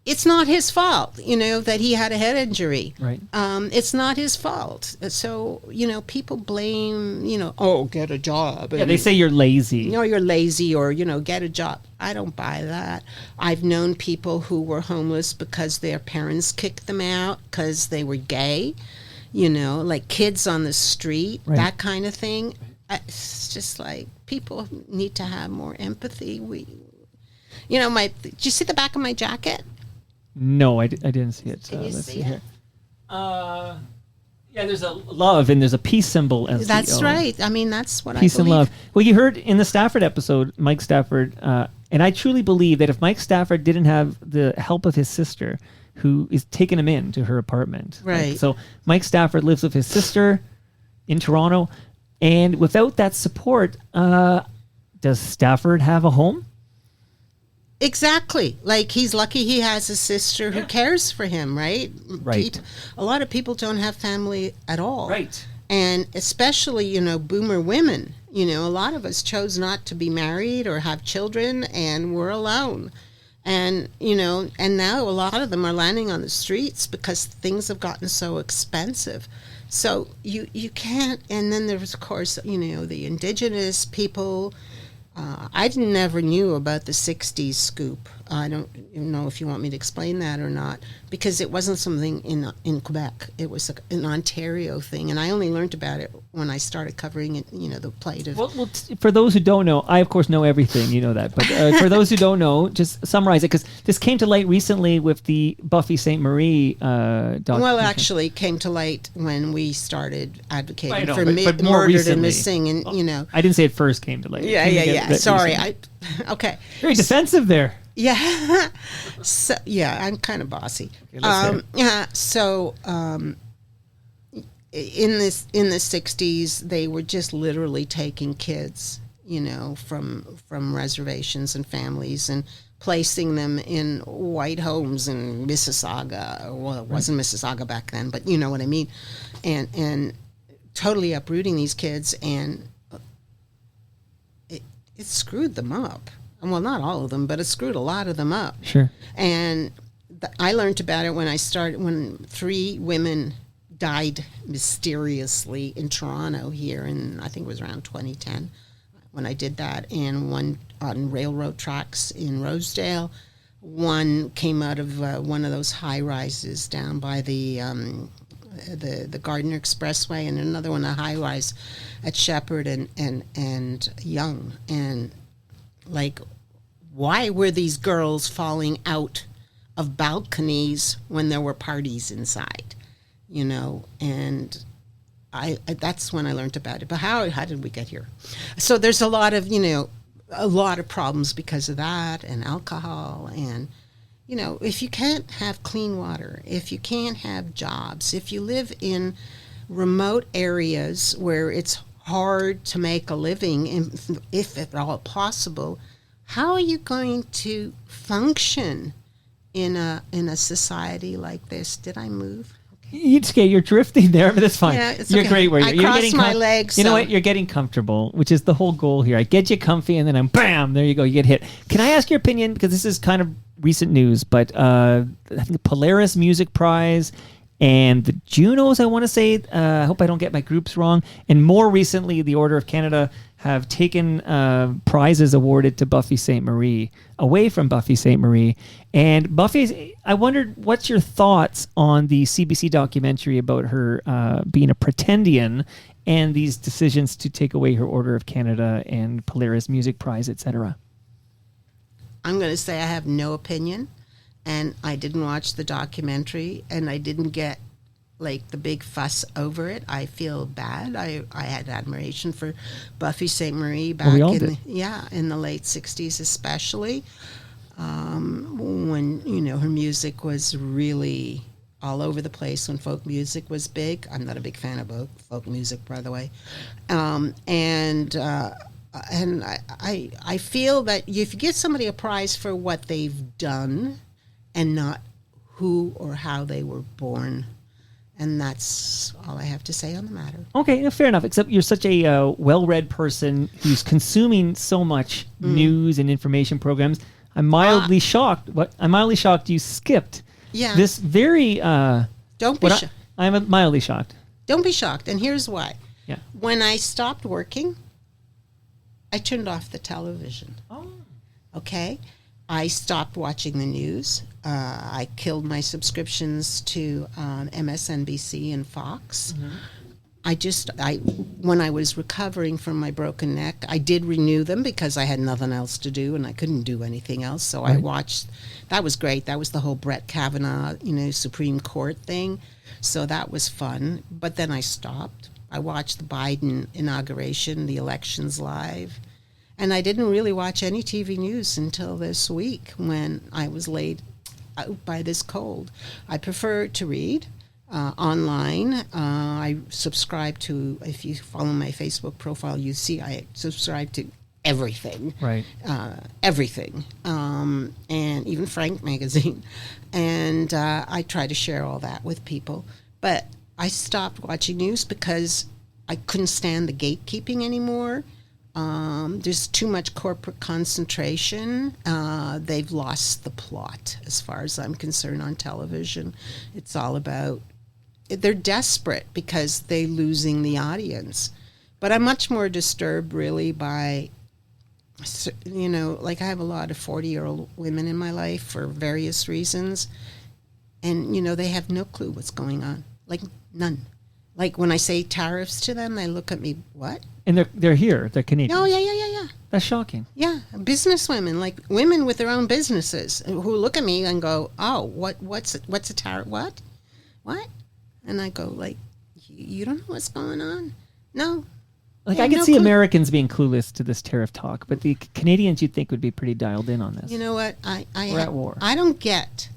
it's not his fault, you know, that he had a head injury. Right. It's not his fault. So, you know, people blame, you know, oh, get a job. Yeah, they say you're lazy. No, you're lazy, or, you know, get a job. I don't buy that. I've known people who were homeless because their parents kicked them out because they were gay, you know, like kids on the street, right. That kind of thing. It's just like people need to have more empathy. You know, did you see the back of my jacket? No, I didn't see it. Can you let's see here. it? Yeah, there's a love and there's a peace symbol. That's right. I mean, that's what peace I believe. and love. Well, you heard in the Stafford episode, Mike Stafford, and I truly believe that if Mike Stafford didn't have the help of his sister, who is taking him into her apartment. Right. So Mike Stafford lives with his sister in Toronto, and without that support, does Stafford have a home? Exactly. Like, he's lucky he has a sister who cares for him, right? Right. A lot of people don't have family at all. Right. And especially, you know, boomer women. You know, a lot of us chose not to be married or have children, and we're alone. And, you know, and now a lot of them are landing on the streets because things have gotten so expensive. So you can't, and then there's, of course, you know, the indigenous people. I never knew about the 60s scoop. I don't know if you want me to explain that or not, because it wasn't something in Quebec. It was an Ontario thing, and I only learned about it when I started covering it, you know, the plight of... Well, for those who don't know, I, of course, know everything. You know that. But for those who don't know, just summarize it, because this came to light recently with the Buffy St. Marie documentary. Well, actually, it came to light when we started advocating for but more murdered recently. and missing, and, you know... I didn't say it first came to light. Yeah. Sorry. Okay. Very defensive there. Yeah. So, yeah, I'm kind of bossy. Okay, yeah. So, in the 60s, they were just literally taking kids from reservations and families, and placing them in white homes in Mississauga. Well, it wasn't Mississauga back then, but you know what I mean. And totally uprooting these kids, and it screwed them up. Well, not all of them, but it screwed a lot of them up. Sure. And I learned about it when 3 women died mysteriously in Toronto here, and I think it was around 2010 when I did that, and one on railroad tracks in Rosedale. One came out of one of those high rises down by the Gardiner Expressway, and another one a high rise at Shepherd and Yonge. And like, why were these girls falling out of balconies when there were parties inside? And I that's when I learned about it. But how did we get here? So there's a lot of problems because of that, and alcohol, and if you can't have clean water, if you can't have jobs, if you live in remote areas where it's hard to make a living, if at all possible, how are you going to function in a society like this? Did I move? You're drifting there, but that's fine. Yeah, it's you're okay. great where I you're crossed getting my legs. You know what? You're getting comfortable, which is the whole goal here. I get you comfy, and then bam, there you go. You get hit. Can I ask your opinion? Because this is kind of recent news, but I think the Polaris Music Prize and the Junos, I want to say, I hope I don't get my groups wrong, and more recently, the Order of Canada have taken prizes awarded to Buffy Sainte-Marie away from Buffy Sainte-Marie. And Buffy's, I wondered, what's your thoughts on the CBC documentary about her being a pretendian and these decisions to take away her Order of Canada and Polaris Music Prize, etc.? I'm going to say I have no opinion, and I didn't watch the documentary, and I didn't get the big fuss over it. I feel bad. I had admiration for Buffy Sainte-Marie back in the late 60s, especially when her music was really all over the place, when folk music was big. I'm not a big fan of folk music, by the way. And I feel that if you give somebody a prize for what they've done and not who or how they were born, and that's all I have to say on the matter. Okay, fair enough. Except you're such a well-read person who's consuming so much news and information programs. I'm mildly shocked. I'm mildly shocked you skipped this very... Don't be shocked. I'm mildly shocked. Don't be shocked, and here's why. Yeah. When I stopped working, I turned off the television. Oh. Okay? I stopped watching the news. I killed my subscriptions to MSNBC and Fox. Mm-hmm. When I was recovering from my broken neck, I did renew them because I had nothing else to do and I couldn't do anything else. So right. I watched. That was great. That was the whole Brett Kavanaugh, Supreme Court thing. So that was fun. But then I stopped. I watched the Biden inauguration, the elections live. And I didn't really watch any TV news until this week when I was laid out by this cold. I prefer to read online. I subscribe to, if you follow my Facebook profile, you see I subscribe to everything. Right. Everything. And even Frank magazine. And I try to share all that with people. But I stopped watching news because I couldn't stand the gatekeeping anymore. There's too much corporate concentration. They've lost the plot, as far as I'm concerned, on television. It's all about, they're desperate because they're losing the audience. But I'm much more disturbed, really, by, I have a lot of 40-year-old women in my life for various reasons. And, they have no clue what's going on. None. When I say tariffs to them, they look at me, what? And they're here. They're Canadian. Oh, yeah. That's shocking. Yeah, business women, women with their own businesses, who look at me and go, "Oh, what's a tariff? What? And I go, you don't know what's going on? No. I can see Americans being clueless to this tariff talk, but the Canadians you'd think would be pretty dialed in on this. You know what? We're at war. I don't get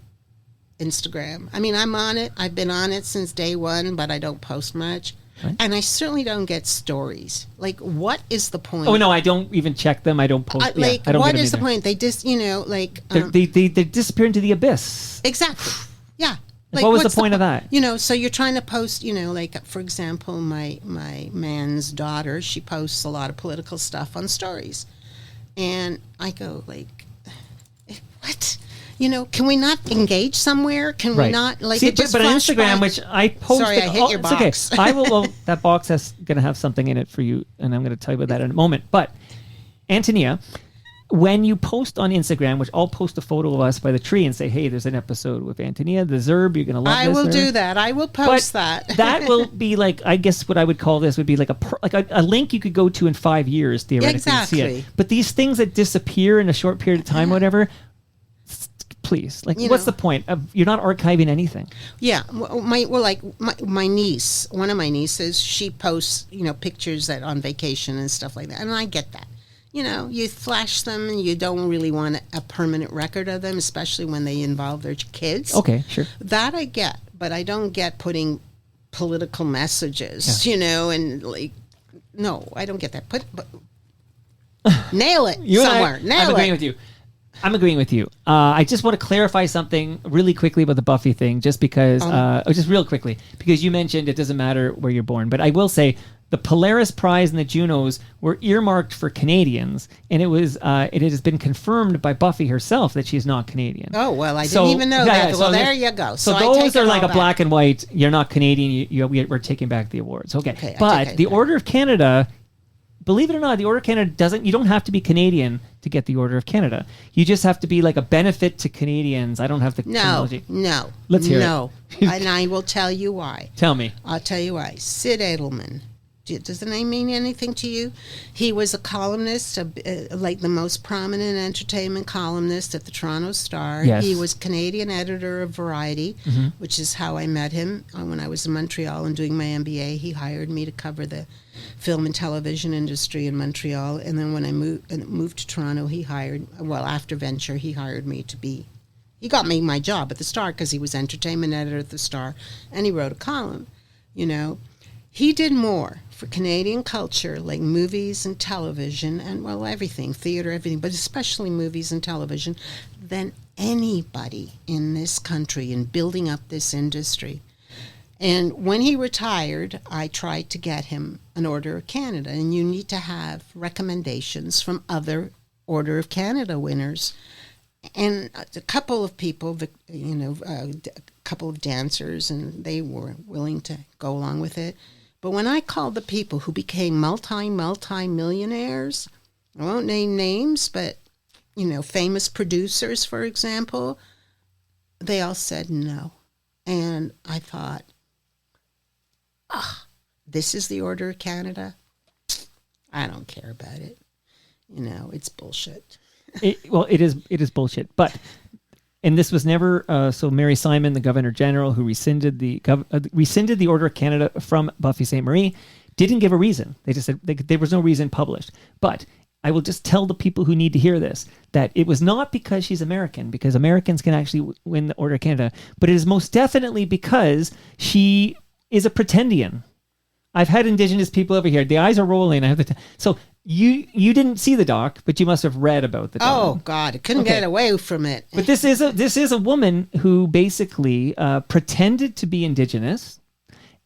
Instagram. I mean, I'm on it. I've been on it since day one, but I don't post much. Right? And I certainly don't get stories. Like, what is the point? Oh no, I don't even check them. I don't post. Like, I don't what get them is the either. point? They just, like... They disappear into the abyss. Exactly. Yeah. What was the what's point of that? So you're trying to post, like, for example, my man's daughter, she posts a lot of political stuff on stories. And I go, like, what? Can we not engage somewhere? Can we not, like, See, it just but on flashed Instagram, by? which I post... Sorry, I hit your it's okay. box. I will... Well, that box is going to have something in it for you, and I'm going to tell you about that in a moment. But, Antonia... When you post on Instagram, which I'll post a photo of us by the tree and say, hey, there's an episode with Antonia, the Zerb, you're going to love this. I will Zerb. do that. I will post that. That will be like, I guess what I would call this would be like a link you could go to in 5 years, theoretically, and see Exactly. it. But these things that disappear in a short period of time, whatever, please, like, what's the point? You're not archiving anything. Yeah, my niece, one of my nieces, she posts, pictures that on vacation and stuff like that, and I get that. You flash them and you don't really want a permanent record of them, especially when they involve their kids. Okay, sure. That I get, but I don't get putting political messages, and like, no, I don't get that. But nail it somewhere. I'm agreeing with you. I'm agreeing with you. I just want to clarify something really quickly about the Buffy thing, just because, just real quickly, because you mentioned it doesn't matter where you're born. But I will say the Polaris Prize and the Junos were earmarked for Canadians, and it has been confirmed by Buffy herself that she's not Canadian. Oh, well, I didn't even know that. Well, there you go. So I those take are it like all a back. black and white, you're not Canadian, we're taking back the awards. Okay. I take But it the back. Order of Canada... Believe it or not, the Order of Canada you don't have to be Canadian to get the Order of Canada. You just have to be like a benefit to Canadians. I don't have the terminology. No. Let's hear it. And I will tell you why. Tell me. I'll tell you why. Sid Edelman. Does the name mean anything to you? He was a columnist, like the most prominent entertainment columnist at the Toronto Star. Yes. He was Canadian editor of Variety, which is how I met him when I was in Montreal and doing my MBA. He hired me to cover the film and television industry in Montreal. And then when I moved to Toronto, after Venture, he hired me to be... He got me my job at the Star because he was entertainment editor at the Star, and he wrote a column, He did more for Canadian culture, like movies and television, and, everything, theater, everything, but especially movies and television, than anybody in this country in building up this industry. And when he retired, I tried to get him an Order of Canada, and you need to have recommendations from other Order of Canada winners. And a couple of people, a couple of dancers, and they were willing to go along with it. But when I called the people who became multi-millionaires, I won't name names, but, famous producers, for example, they all said no. And I thought, this is the Order of Canada? I don't care about it. It's bullshit. It is bullshit. But, and this was never, so Mary Simon, the Governor General, who rescinded the Order of Canada from Buffy St. Marie, didn't give a reason. They just said there was no reason published. But I will just tell the people who need to hear this that it was not because she's American, because Americans can actually win the Order of Canada, but it is most definitely because she is a pretendian. I've had Indigenous people over here. The eyes are rolling. So you didn't see the doc, but you must have read about the doc. Oh God, I couldn't get away from it. But this is a woman who basically pretended to be Indigenous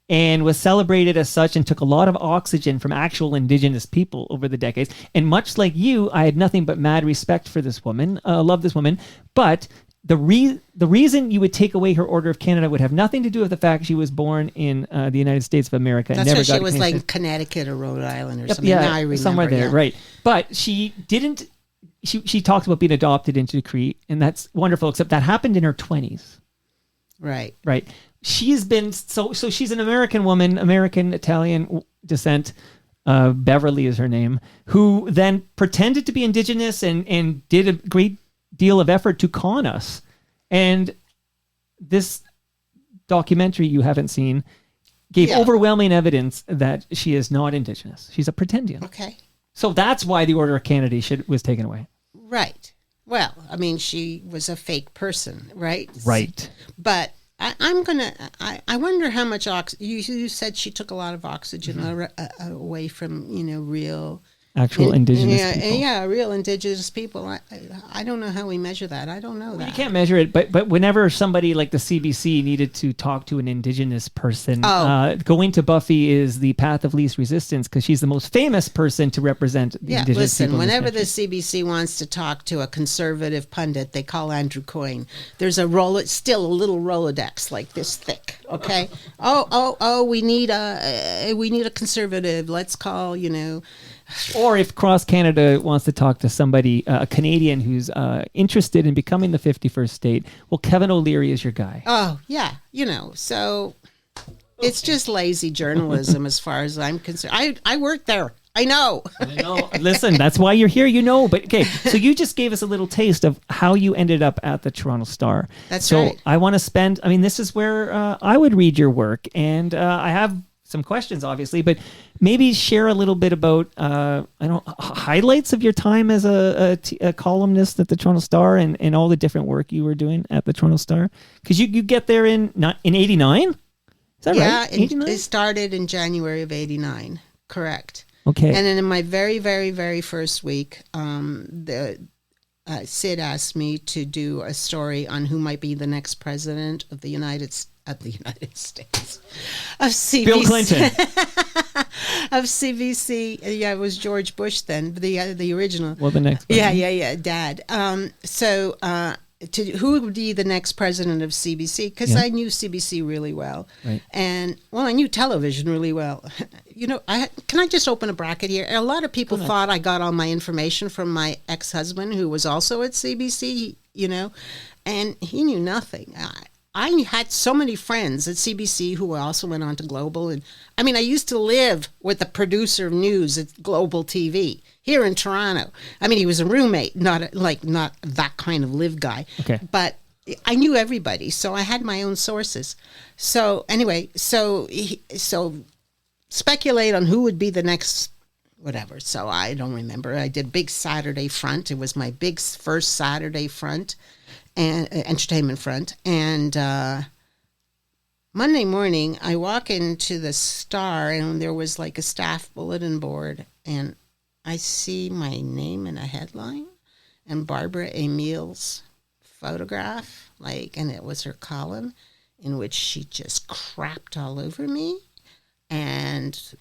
and was celebrated as such and took a lot of oxygen from actual Indigenous people over the decades. And much like you, I had nothing but mad respect for this woman. Love this woman, but the reason you would take away her Order of Canada would have nothing to do with the fact she was born in the United States of America. That's never why she got was Canadian like Connecticut or Rhode Island or Yep, something. yeah, Now I remember, somewhere there, right? But she didn't. She talks about being adopted into Crete, and that's wonderful. Except that happened in her 20s. Right. Right. She's been so she's an American woman, American Italian descent. Beverly is her name, who then pretended to be Indigenous and did a great deal of effort to con us. And this documentary you haven't seen gave overwhelming evidence that she is not Indigenous. She's a pretendian. Okay. So that's why the Order of Canada was taken away. Right. Well, I mean, she was a fake person, right? Right. But I'm gonna. I wonder how much you said she took a lot of oxygen away from real Actual indigenous people. Yeah, real indigenous people. I don't know how we measure that. I don't know that. You can't measure it, but whenever somebody like the CBC needed to talk to an indigenous person, going to Buffy is the path of least resistance because she's the most famous person to represent the indigenous people. Listen, whenever the CBC wants to talk to a conservative pundit, they call Andrew Coyne. There's still a little Rolodex like this thick. Okay. We need a conservative. Let's call Or if Cross Canada wants to talk to somebody, a Canadian who's interested in becoming the 51st state, well, Kevin O'Leary is your guy. Oh, yeah. So it's just lazy journalism as far as I'm concerned. I work there. I know. Listen, that's why you're here, But okay, so you just gave us a little taste of how you ended up at the Toronto Star. That's right. So I want to this is where I would read your work, and I have some questions, obviously, but maybe share a little bit about highlights of your time as a columnist at the Toronto Star and all the different work you were doing at the Toronto Star. Because you get there in 89? Is that right? Yeah, it started in January of 89. Correct. Okay. And then in my very, very, very first week, Sid asked me to do a story on who might be the next president of the United States. Of CBC. Bill Clinton. Of CBC. Yeah, it was George Bush then, the original. Well, the next one. Yeah, Dad. Who would be the next president of CBC? Because I knew CBC really well. Right. And, I knew television really well. Can I just open a bracket here? A lot of people thought I got all my information from my ex-husband, who was also at CBC, and he knew nothing. I had so many friends at CBC who also went on to Global. And I used to live with the producer of news at Global TV here in Toronto. He was a roommate, not that kind of live guy. Okay. But I knew everybody, so I had my own sources. So anyway, so speculate on who would be the next whatever. So I don't remember. I did Big Saturday Front. It was my big first Saturday front. And entertainment front, and Monday morning I walk into the Star, and there was like a staff bulletin board, and I see my name in a headline, and Barbara Emile's photograph, and it was her column, in which she just crapped all over me, and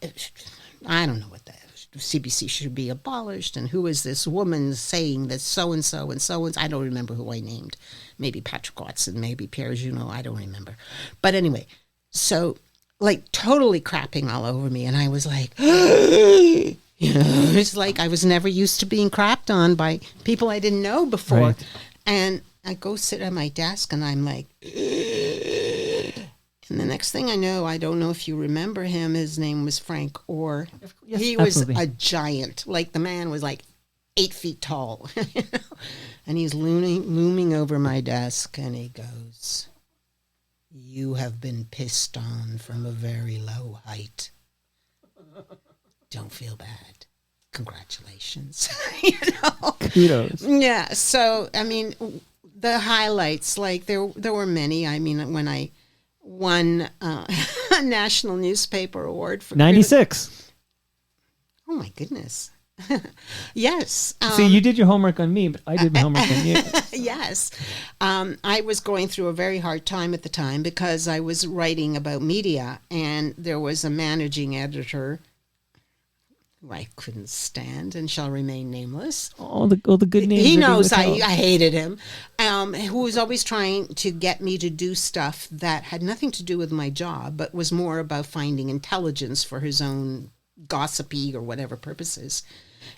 I don't know what that. CBC should be abolished, and who is this woman saying that so-and-so and so-and-so? I don't remember who I named. Maybe Patrick Watson, maybe Pierre Junot, I don't remember. But anyway, so, totally crapping all over me, and I was like, it's like I was never used to being crapped on by people I didn't know before. Right. And I go sit at my desk, and I'm like, and the next thing I know, I don't know if you remember him, his name was Frank Orr. Yes, he was absolutely. a giant. The man was 8 feet tall. And he's looming over my desk, and he goes, "You have been pissed on from a very low height. Don't feel bad. Congratulations." Kudos. Yeah, so, the highlights, there were many. When I won a National Newspaper Award for 96. Oh my goodness. Yes. See, you did your homework on me, but I did my homework on you. Yes. I was going through a very hard time at the time because I was writing about media, and there was a managing editor who I couldn't stand and shall remain nameless. All the good names. He knows I hated him. Who was always trying to get me to do stuff that had nothing to do with my job, but was more about finding intelligence for his own gossipy or whatever purposes.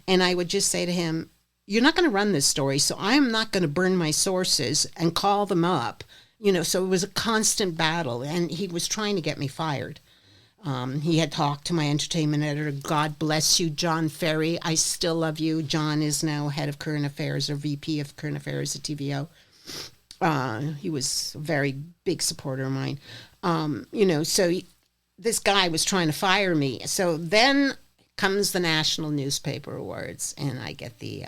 And I would just say to him, "You're not going to run this story, so I'm not going to burn my sources and call them up." So it was a constant battle, and he was trying to get me fired. He had talked to my entertainment editor. God bless you, John Ferry. I still love you. John is now head of current affairs or VP of current affairs at TVO. He was a very big supporter of mine. This guy was trying to fire me. So then comes the National Newspaper Awards, and I get the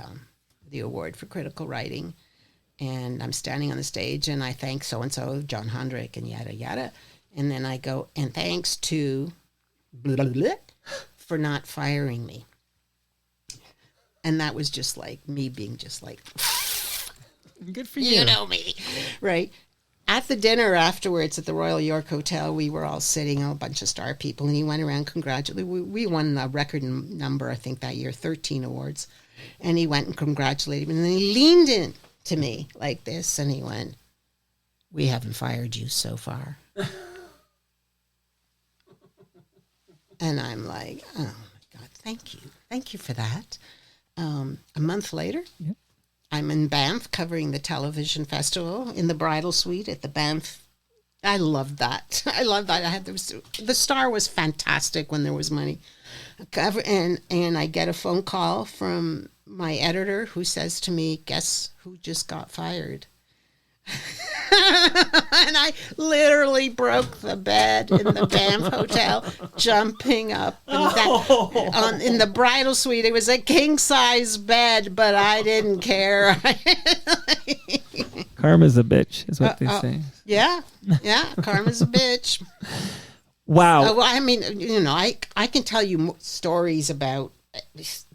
award for critical writing. And I'm standing on the stage and I thank so-and-so, John Hendrick, and yada, yada. And then I go, and thanks to blah, blah, blah, for not firing me. And that was just like me being just like, good for you. You know me, right? At the dinner afterwards at the Royal York Hotel, we were all sitting, a bunch of star people, and he went around congratulating. We won a record number, I think, that year, 13 awards. And he went and congratulated me. And then he leaned in to me like this, and he went, "We haven't fired you so far." And I'm like, oh, my God, thank you. Thank you for that. A month later, I'm in Banff covering the television festival in the bridal suite at the Banff. I loved that. I loved that. The Star was fantastic when there was money. And I get a phone call from my editor who says to me, "Guess who just got fired?" And I literally broke the bed in the Banff Hotel, jumping up and in the bridal suite. It was a king-size bed, but I didn't care. Karma's a bitch, is what they say. Yeah, karma's a bitch. Wow. I mean, I can tell you stories about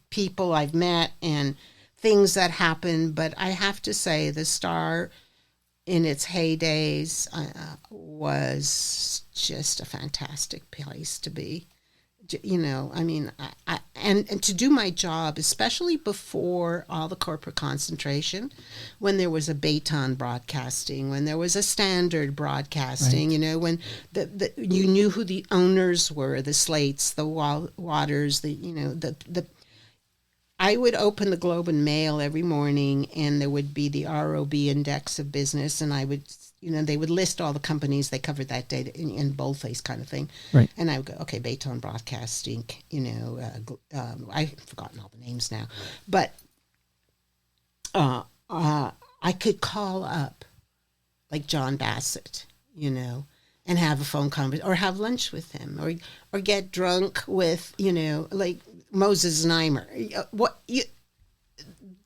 people I've met and things that happened, but I have to say the Star in its heydays was just a fantastic place to be. I mean, and to do my job, especially before all the corporate concentration, when there was a Baton Broadcasting, when there was a Standard Broadcasting, right. When you knew who the owners were, the Slates, the Waters, I would open the Globe and Mail every morning, and there would be the ROB Index of Business, and I would, they would list all the companies they covered that day in boldface kind of thing. Right. And I would go, okay, Baton Broadcasting, I've forgotten all the names now. But I could call up, like John Bassett, and have a phone conversation, or have lunch with him, or get drunk with, like Moses Znaimer.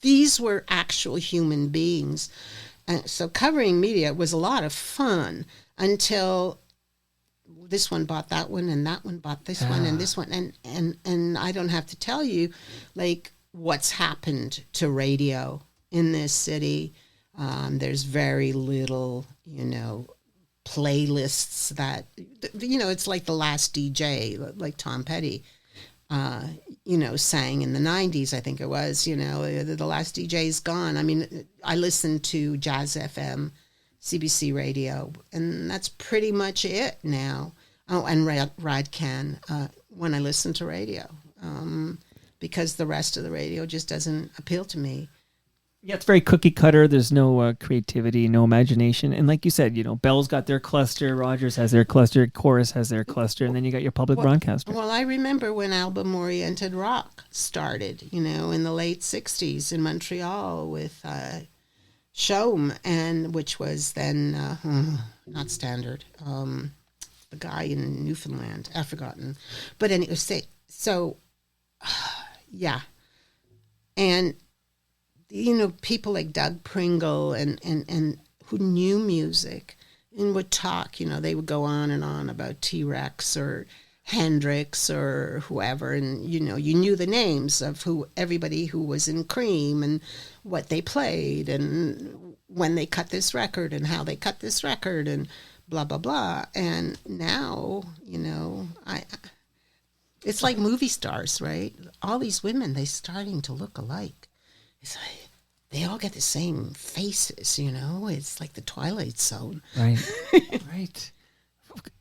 These were actual human beings. So covering media was a lot of fun until this one bought that one, and that one bought this one, and this one. And I don't have to tell you, like, what's happened to radio in this city. There's very little, playlists that, it's like The Last DJ, like Tom Petty, sang in the 90s, I think it was, The Last DJ's gone. I mean, I listened to Jazz FM, CBC Radio, and that's pretty much it now. Oh, and Radcan, when I listen to radio, because the rest of the radio just doesn't appeal to me. Yeah, it's very cookie cutter. There's no creativity, no imagination. And like you said, Bell's got their cluster, Rogers has their cluster, Chorus has their cluster, and then you got your public broadcaster. Well, I remember when album-oriented rock started, in the late 60s in Montreal with Chaume, and which was then, not Standard, the guy in Newfoundland, I've forgotten. But anyway, so, yeah. And people like Doug Pringle and who knew music and would talk, they would go on and on about T-Rex or Hendrix or whoever. And, you knew the names of everybody who was in Cream and what they played and when they cut this record and how they cut this record and blah, blah, blah. And now, it's like movie stars, right? All these women, they're starting to look alike. It's like they all get the same faces, It's like the Twilight Zone. Right, right.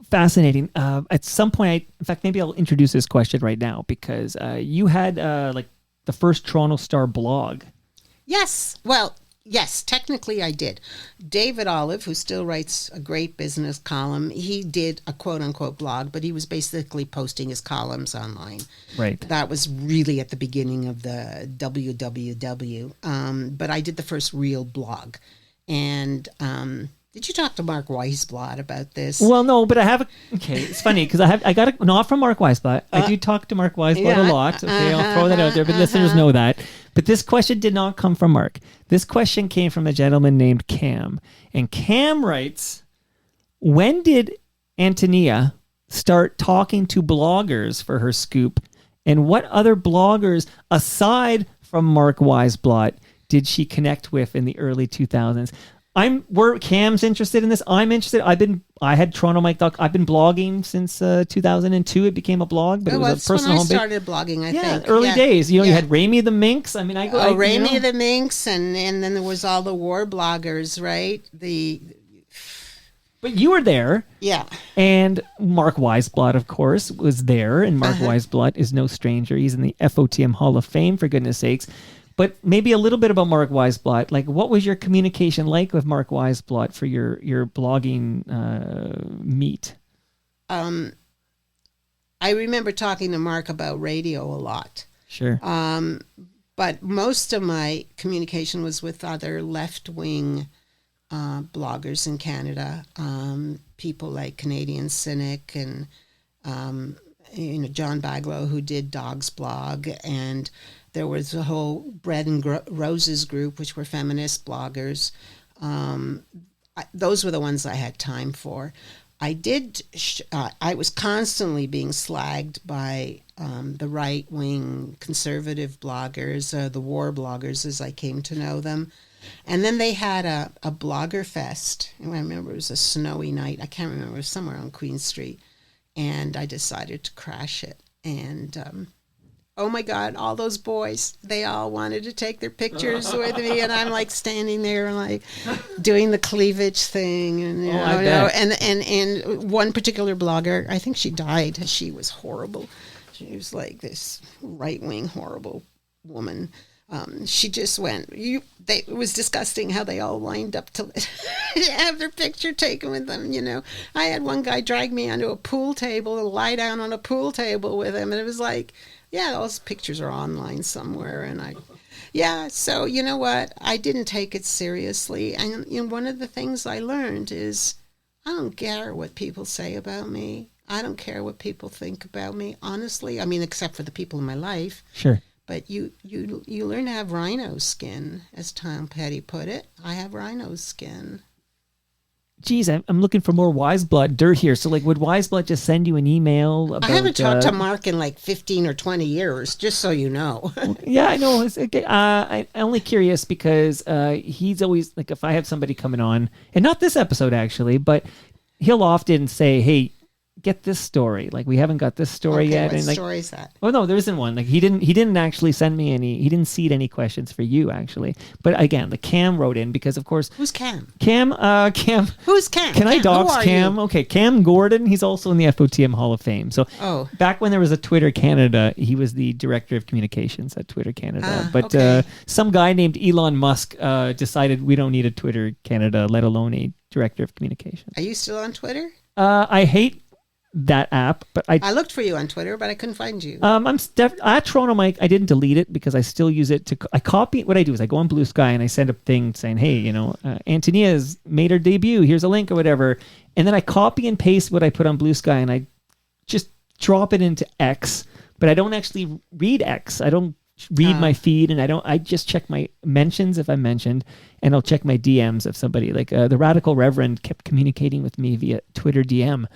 Fascinating. At some point, in fact, maybe I'll introduce this question right now because you had like the first Toronto Star blog. Yes. Well, yes, technically I did. David Olive, who still writes a great business column, he did a quote-unquote blog, but he was basically posting his columns online. Right. That was really at the beginning of the WWW. But I did the first real blog. And Did you talk to Mark Weisblot about this? Well, no, but I have okay, it's funny because I got a not from Mark Weisblot. I do talk to Mark Weisblot a lot. Okay, I'll throw that out there, but listeners know that. But this question did not come from Mark. This question came from a gentleman named Cam. And Cam writes, when did Antonia start talking to bloggers for her scoop? And what other bloggers, aside from Mark Weisblot, did she connect with in the early 2000s? Cam's interested in this. I'm interested. I had Toronto Mike Doc. I've been blogging since 2002. It became a blog, but it was a personal when I homepage. started blogging, I think. Early days. You had Raimi the Minx. I mean, Raimi the Minx, and then there was all the war bloggers, right? But you were there. Yeah. And Mark Weisblot, of course, was there. And Mark Weisblot is no stranger. He's in the FOTM Hall of Fame, for goodness sakes. But maybe a little bit about Mark Weisblot. Like, what was your communication like with Mark Weisblot for your blogging meet? I remember talking to Mark about radio a lot. Sure. But most of my communication was with other left-wing bloggers in Canada, people like Canadian Cynic and John Baglow, who did Dog's Blog, and there was a whole Bread and Roses group, which were feminist bloggers. Those were the ones I had time for. I was constantly being slagged by the right-wing conservative bloggers, the war bloggers, as I came to know them. And then they had a blogger fest. I remember it was a snowy night. I can't remember. It was somewhere on Queen Street. And I decided to crash it. And oh my God, all those boys, they all wanted to take their pictures with me. And I'm like standing there and like doing the cleavage thing. And, and one particular blogger, I think she died. She was horrible. She was like this right-wing horrible woman. She just went, it was disgusting how they all lined up to have their picture taken with them, I had one guy drag me onto a pool table and lie down on a pool table with him. And it was like, those pictures are online somewhere. And so you know what? I didn't take it seriously. And one of the things I learned is I don't care what people say about me. I don't care what people think about me, honestly. I mean, except for the people in my life. Sure. But you learn to have rhino skin, as Tom Petty put it. I have rhino skin. Geez, I'm looking for more Weisblot dirt here. So, like, would Weisblot just send you an email about... I haven't talked to Mark in like 15 or 20 years, just so you know. Yeah, I know. I'm only curious because he's always, like, if I have somebody coming on, and not this episode, actually, but he'll often say, hey, get this story. Like, we haven't got this story yet. What and story is that? Oh no, there isn't one. Like, he didn't actually send me any. He didn't seed any questions for you, actually. But again, the Cam wrote in because, of course, who's Cam? Cam. Who's Cam? Can I dox Cam? You? Okay, Cam Gordon. He's also in the FOTM Hall of Fame. So back when there was a Twitter Canada, he was the director of communications at Twitter Canada. But some guy named Elon Musk decided we don't need a Twitter Canada, let alone a director of communications. Are you still on Twitter? I hate that app, but I looked for you on Twitter, but I couldn't find you. I'm at Toronto Mike. I didn't delete it because I still use it I copy. What I do is I go on Blue Sky and I send a thing saying, hey, Antonia's made her debut. Here's a link or whatever. And then I copy and paste what I put on Blue Sky and I just drop it into X, but I don't actually read X. I don't read my feed, and I just check my mentions if I'm mentioned, and I'll check my DMs if somebody, like the Radical Reverend kept communicating with me via Twitter DM.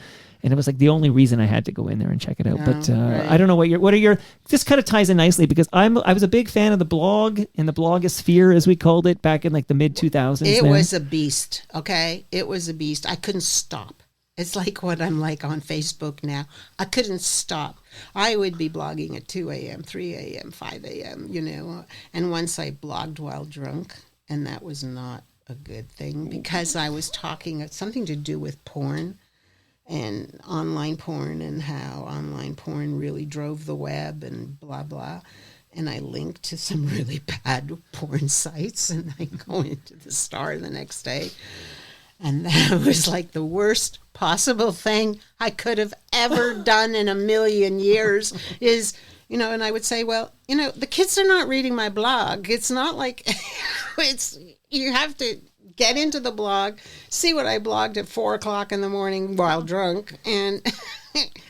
And it was like the only reason I had to go in there and check it out. But right. I don't know what are your, this kind of ties in nicely because I was a big fan of the blog and the blogosphere, as we called it back in like the mid 2000s. It was a beast. Okay. It was a beast. I couldn't stop. It's like what I'm like on Facebook now. I couldn't stop. I would be blogging at 2 a.m., 3 a.m., 5 a.m., and once I blogged while drunk, and that was not a good thing because I was talking something to do with porn. And online porn and how online porn really drove the web and blah, blah. And I linked to some really bad porn sites and I go into the Star the next day. And that was like the worst possible thing I could have ever done in a million years is, and I would say, well, the kids are not reading my blog. It's not like it's, You have to get into the blog, see what I blogged at 4:00 in the morning while drunk, and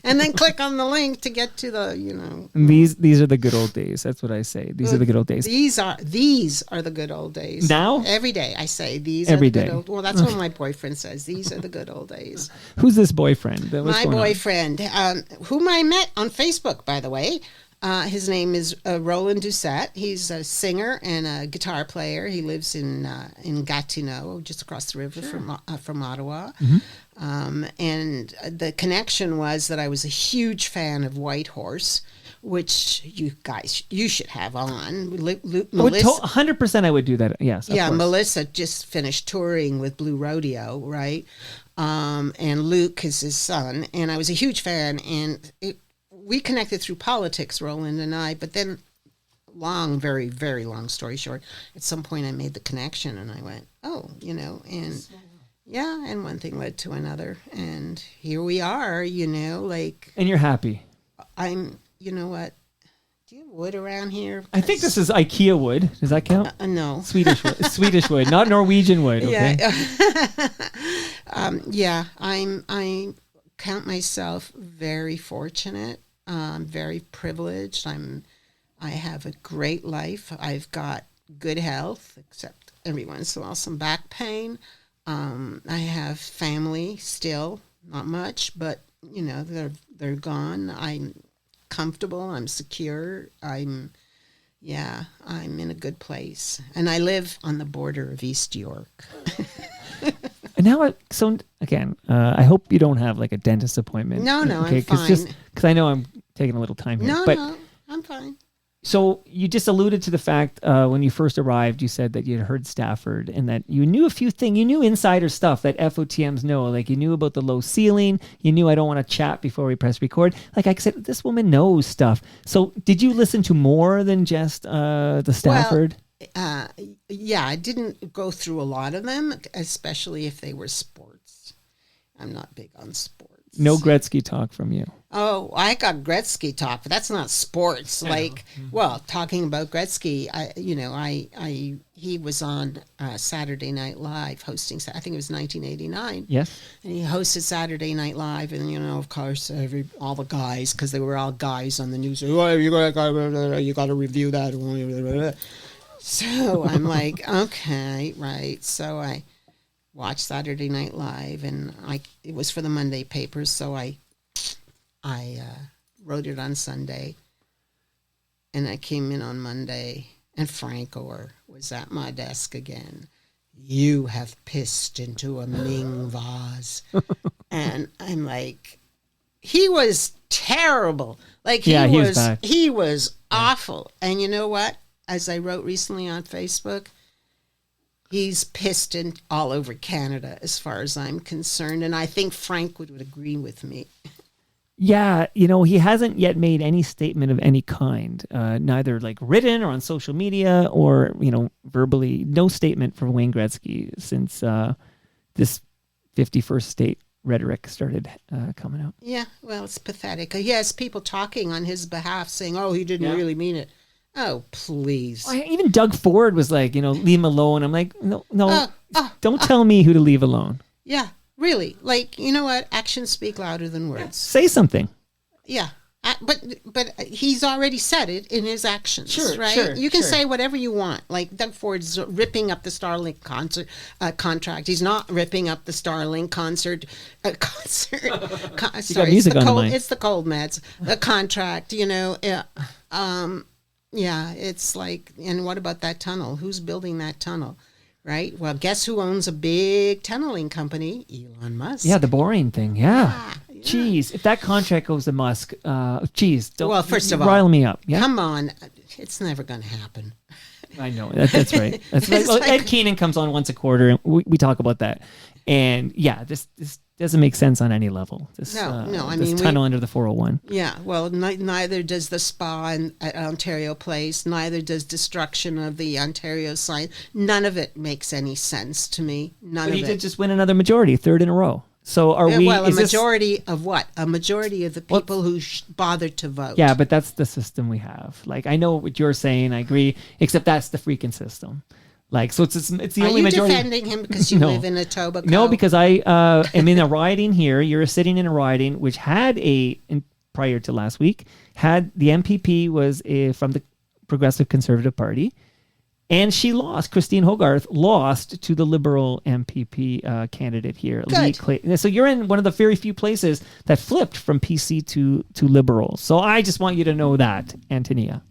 then click on the link to get to the, And these are the good old days. That's what I say. These are the good old days. These are the good old days. Now? Every day I say these Every are the day. good old. Well, that's what my boyfriend says. These are the good old days. Who's this boyfriend? My boyfriend, whom I met on Facebook, by the way. His name is Roland Doucette. He's a singer and a guitar player. He lives in Gatineau, just across the river from Ottawa. And the connection was that I was a huge fan of Whitehorse, which you should have on. Melissa, 100% I would do that. Yes. Yeah, Melissa just finished touring with Blue Rodeo, right? And Luke is his son, and I was a huge fan, and we connected through politics, Roland and I, but then very, very long story short, at some point I made the connection and I went, and and one thing led to another. And here we are, And you're happy. You know what? Do you have wood around here? I think this is IKEA wood. Does that count? No. Swedish wood. Swedish wood, not Norwegian wood. Okay? Yeah. I count myself very fortunate. Very privileged. I have a great life. I've got good health, except every once in a while some back pain. I have family still, not much, but they're gone. I'm comfortable. I'm secure. I'm in a good place, and I live on the border of East York. And now, I hope you don't have like a dentist appointment. No, okay? I'm fine. Because I know I'm taking a little time here. No, I'm fine. So you just alluded to the fact when you first arrived, you said that you had heard Stafford and that you knew a few things. You knew insider stuff that FOTMs know. Like you knew about the low ceiling. You knew I don't want to chat before we press record. Like I said, this woman knows stuff. So did you listen to more than just the Stafford? I didn't go through a lot of them, especially if they were sports. I'm not big on sports. No Gretzky talk from you. Oh, I got Gretzky talk, but that's not sports. Talking about Gretzky, he was on Saturday Night Live hosting. I think it was 1989. Yes. And he hosted Saturday Night Live, and of course, all the guys, because they were all guys on the news. Oh, you got to review that. So I'm like, okay, right. So I watched Saturday Night Live, and it was for the Monday papers, so I wrote it on Sunday, and I came in on Monday, and Frank Orr was at my desk again. You have pissed into a Ming vase. And I'm like, he was terrible. Like he was awful. And you know what? As I wrote recently on Facebook, he's pissed in all over Canada as far as I'm concerned. And I think Frank would agree with me. Yeah, he hasn't yet made any statement of any kind, neither like written or on social media or, verbally. No statement from Wayne Gretzky since this 51st state rhetoric started coming out. Yeah, well, it's pathetic. He has people talking on his behalf saying, oh, he didn't really mean it. Oh, please. Even Doug Ford was like, leave him alone. I'm like, no, don't tell me who to leave alone. Yeah, really. Like, you know what? Actions speak louder than words. Say something. Yeah. But he's already said it in his actions, right? Sure, you can say whatever you want. Like Doug Ford's ripping up the Starlink contract. He's not ripping up the Starlink concert. Sorry, music on the mind. It's the cold meds. The contract, Yeah, it's like, and what about that tunnel? Who's building that tunnel, right? Well, guess who owns a big tunneling company? Elon Musk. Yeah, the boring thing. Yeah. Jeez, if that contract goes to Musk, don't first of all, rile me up. Yeah? Come on, it's never going to happen. I know that's right. That's right. Well, Ed Keenan comes on once a quarter, and we talk about that. And yeah, this doesn't make sense on any level. This tunnel under the 401. Yeah, well, neither does the spa at Ontario Place. Neither does destruction of the Ontario sign. None of it makes any sense to me. But he did just win another majority, third in a row. So are we? Well, majority of what? A majority of the people who bothered to vote. Yeah, but that's the system we have. Like, I know what you're saying. I agree. Except that's the freaking system. Like, so it's the Are only you majority. defending him because you No. live in Etobicoke? No, because I am in a riding here. You're sitting in a riding which had prior to last week, had the MPP was from the Progressive Conservative Party, and she lost. Christine Hogarth lost to the Liberal MPP candidate here. Lee Clayton. So you're in one of the very few places that flipped from PC to Liberal. So I just want you to know that, Antonia.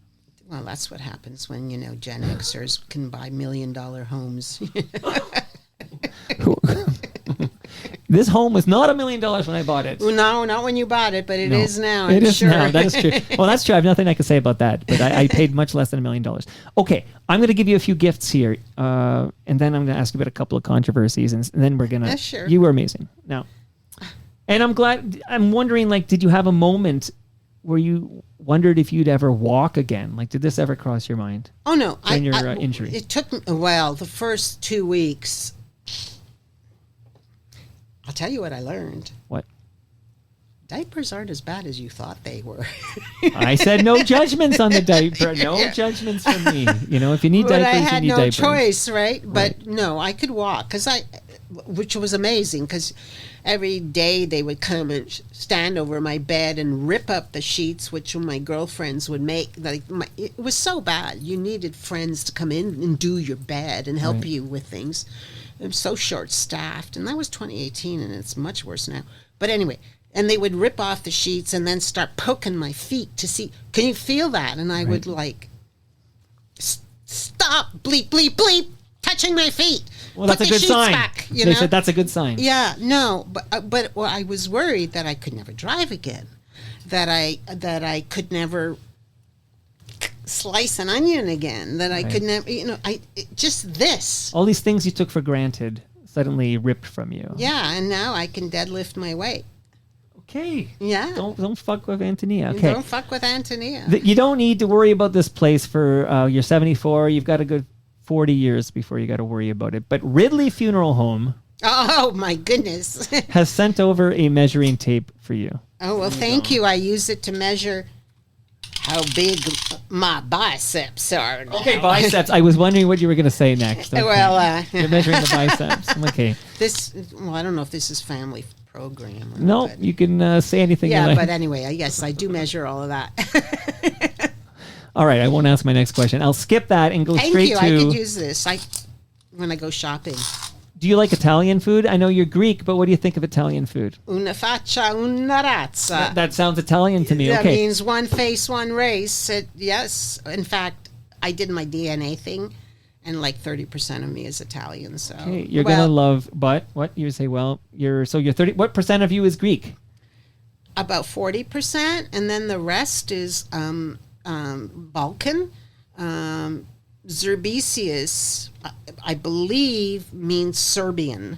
Well, that's what happens when, Gen Xers can buy $1 million homes. This home was not $1 million when I bought it. No, not when you bought it, but it is now. It is sure. now. That is true. Well, that's true. I have nothing I can say about that, but I paid much less than $1 million. Okay, I'm going to give you a few gifts here, and then I'm going to ask you about a couple of controversies, and then we're going to... Yeah, sure. You were amazing. Now, and I'm wondering, like, did you have a moment where you wondered if you'd ever walk again? Like, did this ever cross your mind? Oh, no. During your injury? It took me, the first 2 weeks... I'll tell you what I learned. What? Diapers aren't as bad as you thought they were. I said no judgments on the diaper. No judgments from me. If you need but diapers, I had you need no diapers. choice, right? But no, I could walk which was amazing because every day they would come and stand over my bed and rip up the sheets, which my girlfriends would make. It was so bad. You needed friends to come in and do your bed and help you with things. I'm so short-staffed, and that was 2018, and it's much worse now. But anyway, and they would rip off the sheets and then start poking my feet to see, can you feel that? And I would stop, bleep, bleep, bleep, touching my feet. Well, that's a good sign. Back, they said that's a good sign. Yeah, no, but I was worried that I could never drive again, that I could never slice an onion again, that I could never, just this. All these things you took for granted suddenly ripped from you. Yeah, and now I can deadlift my weight. Okay. Yeah. Don't fuck with Antonia. Okay. Don't fuck with Antonia. You don't need to worry about this place for you're 74. You've got a good 40 years before you got to worry about it. But Ridley Funeral Home. Oh my goodness. has sent over a measuring tape for you. Oh well, thank you. I use it to measure how big my biceps are now. Okay, biceps. I was wondering what you were going to say next. Okay. Well, you're measuring the biceps. Okay. I don't know if this is family program. Or no, not, you can say anything you like. But anyway, yes, I do measure all of that. All right, I won't ask my next question. I'll skip that and go straight to... Thank you, I could use this when I go shopping. Do you like Italian food? I know you're Greek, but what do you think of Italian food? Una faccia, una razza. That sounds Italian to me. That okay. means one face, one race. Yes. In fact, I did my DNA thing, and like 30% of me is Italian. So you're gonna love, but what you say? Well, you're 30. What percent of you is Greek? About 40%, and then the rest is Balkan. Zerbisias, I believe, means Serbian,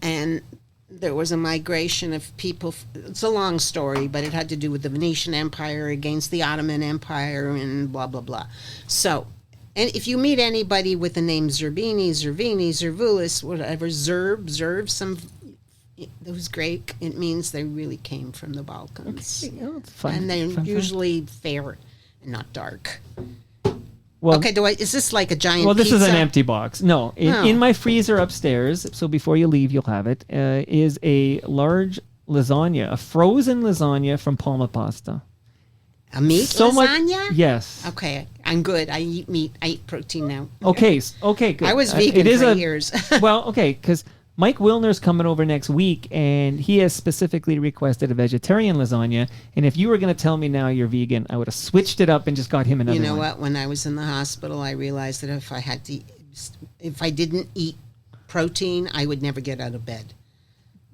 and there was a migration of people. It's a long story, but it had to do with the Venetian Empire against the Ottoman Empire and blah, blah, blah. So, and if you meet anybody with the name Zerbini, Zervini, Zervulis, whatever, Zerb, those Greek, it means they really came from the Balkans. Okay. Oh, it's fun. And they're fun. usually fair and not dark. Well, okay, is this like a giant Well, this pizza? is an empty box. No, in my freezer upstairs, so before you leave, you'll have it, is a large lasagna, a frozen lasagna from Palma Pasta. A meat lasagna? Yes. Okay, I'm good. I eat meat. I eat protein now. Okay, good. I was vegan for years. Well, okay, because Mike Wilner's coming over next week, and he has specifically requested a vegetarian lasagna. And if you were going to tell me now you're vegan, I would have switched it up and just got him another one. You know what? When I was in the hospital, I realized that if I didn't eat protein, I would never get out of bed.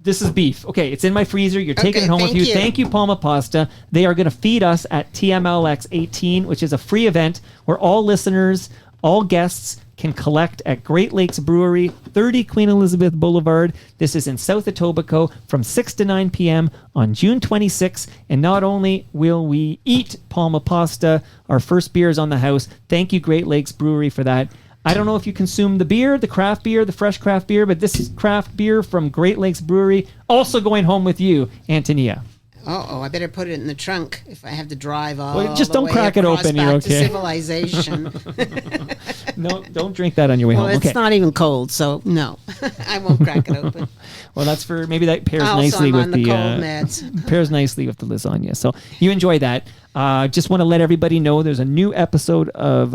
This is beef. Okay, it's in my freezer. You're taking it home with you. Thank you, Palma Pasta. They are going to feed us at TMLX 18, which is a free event where all listeners, all guests can collect at Great Lakes Brewery, 30 Queen Elizabeth Boulevard. This is in South Etobicoke from 6 to 9 p.m. on June 26th. And not only will we eat Palma Pasta, our first beer is on the house. Thank you, Great Lakes Brewery, for that. I don't know if you consume the beer, the craft beer, the fresh craft beer, but this is craft beer from Great Lakes Brewery, also going home with you, Antonia. I better put it in the trunk if I have to drive all just the don't way crack it across open, back you're to okay. civilization. No, don't drink that on your way Well, home. it's Okay. not even cold, so no, I won't crack it open. Well, that's for maybe that pairs Also, nicely I'm with on the the cold meds. pairs nicely with the lasagna. So you enjoy that. Just want to let everybody know there's a new episode of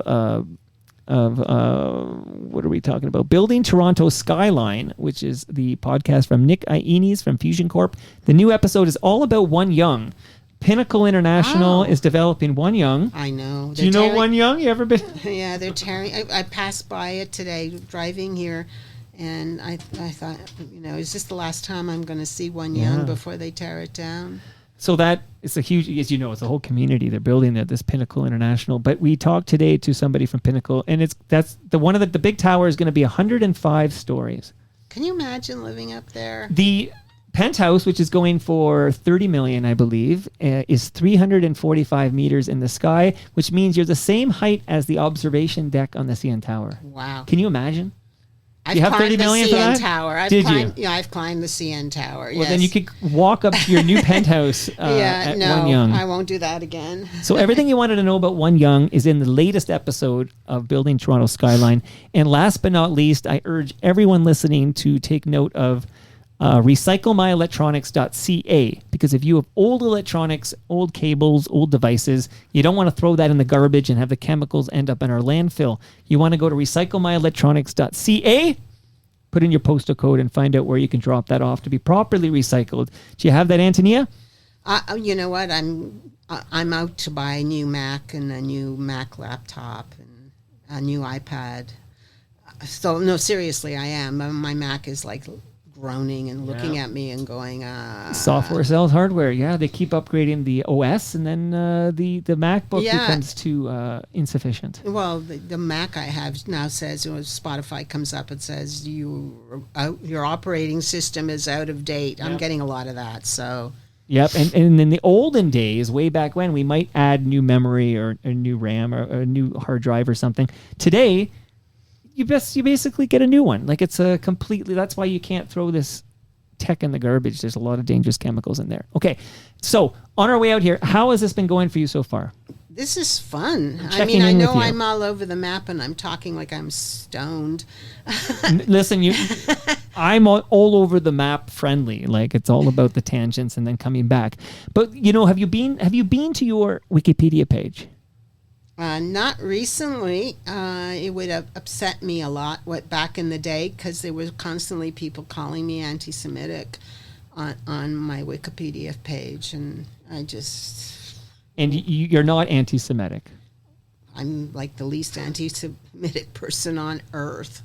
what are we talking about? Building Toronto Skyline, which is the podcast from Nick Iones from Fusion Corp. The new episode is all about One Young. Pinnacle International is developing One Young. I know. Do you know One Young? You ever been? Yeah, they're tearing. I passed by it today driving here, and I thought, is this the last time I'm going to see One Young before they tear it down? So that it's a huge, as you know, it's a whole community they're building there, this Pinnacle International. But we talked today to somebody from Pinnacle, and that's one of the big tower is going to be 105 stories. Can you imagine living up there? The penthouse, which is going for $30 million, I believe, is 345 meters in the sky, which means you're the same height as the observation deck on the CN Tower. Wow! Can you imagine? I've you have climbed 30 million the for CN that? Tower. Did you? Yeah, I've climbed the CN Tower. Well, yes. then you could walk up to your new penthouse at One Young. I won't do that again. So everything you wanted to know about One Young is in the latest episode of Building Toronto Skyline. And last but not least, I urge everyone listening to take note of recyclemyelectronics.ca, because if you have old electronics, old cables, old devices, you don't want to throw that in the garbage and have the chemicals end up in our landfill. You want to go to recyclemyelectronics.ca, put in your postal code, and find out where you can drop that off to be properly recycled. Do you have that, Antonia? You know what? I'm out to buy a new Mac and a new Mac laptop and a new iPad. So no, seriously, I am. My Mac is like groaning and looking at me and going, software sells hardware. Yeah, they keep upgrading the OS, and then the MacBook becomes too insufficient. Well, the Mac I have now says, when Spotify comes up, it says your operating system is out of date. I'm getting a lot of that. So. Yep, and in the olden days, way back when, we might add new memory or a new RAM or a new hard drive or something. Today, you basically get a new one. Like it's a completely. That's why you can't throw this tech in the garbage. There's a lot of dangerous chemicals in there. Okay, so on our way out here, how has this been going for you so far? This is fun. I know I'm all over the map and I'm talking like I'm stoned. Listen, I'm all over the map friendly. Like it's all about the tangents and then coming back. But have you been to your Wikipedia page? Not recently. It would have upset me a lot back in the day, because there were constantly people calling me anti-Semitic on my Wikipedia page, and I just... And you're not anti-Semitic? I'm like the least anti-Semitic person on earth.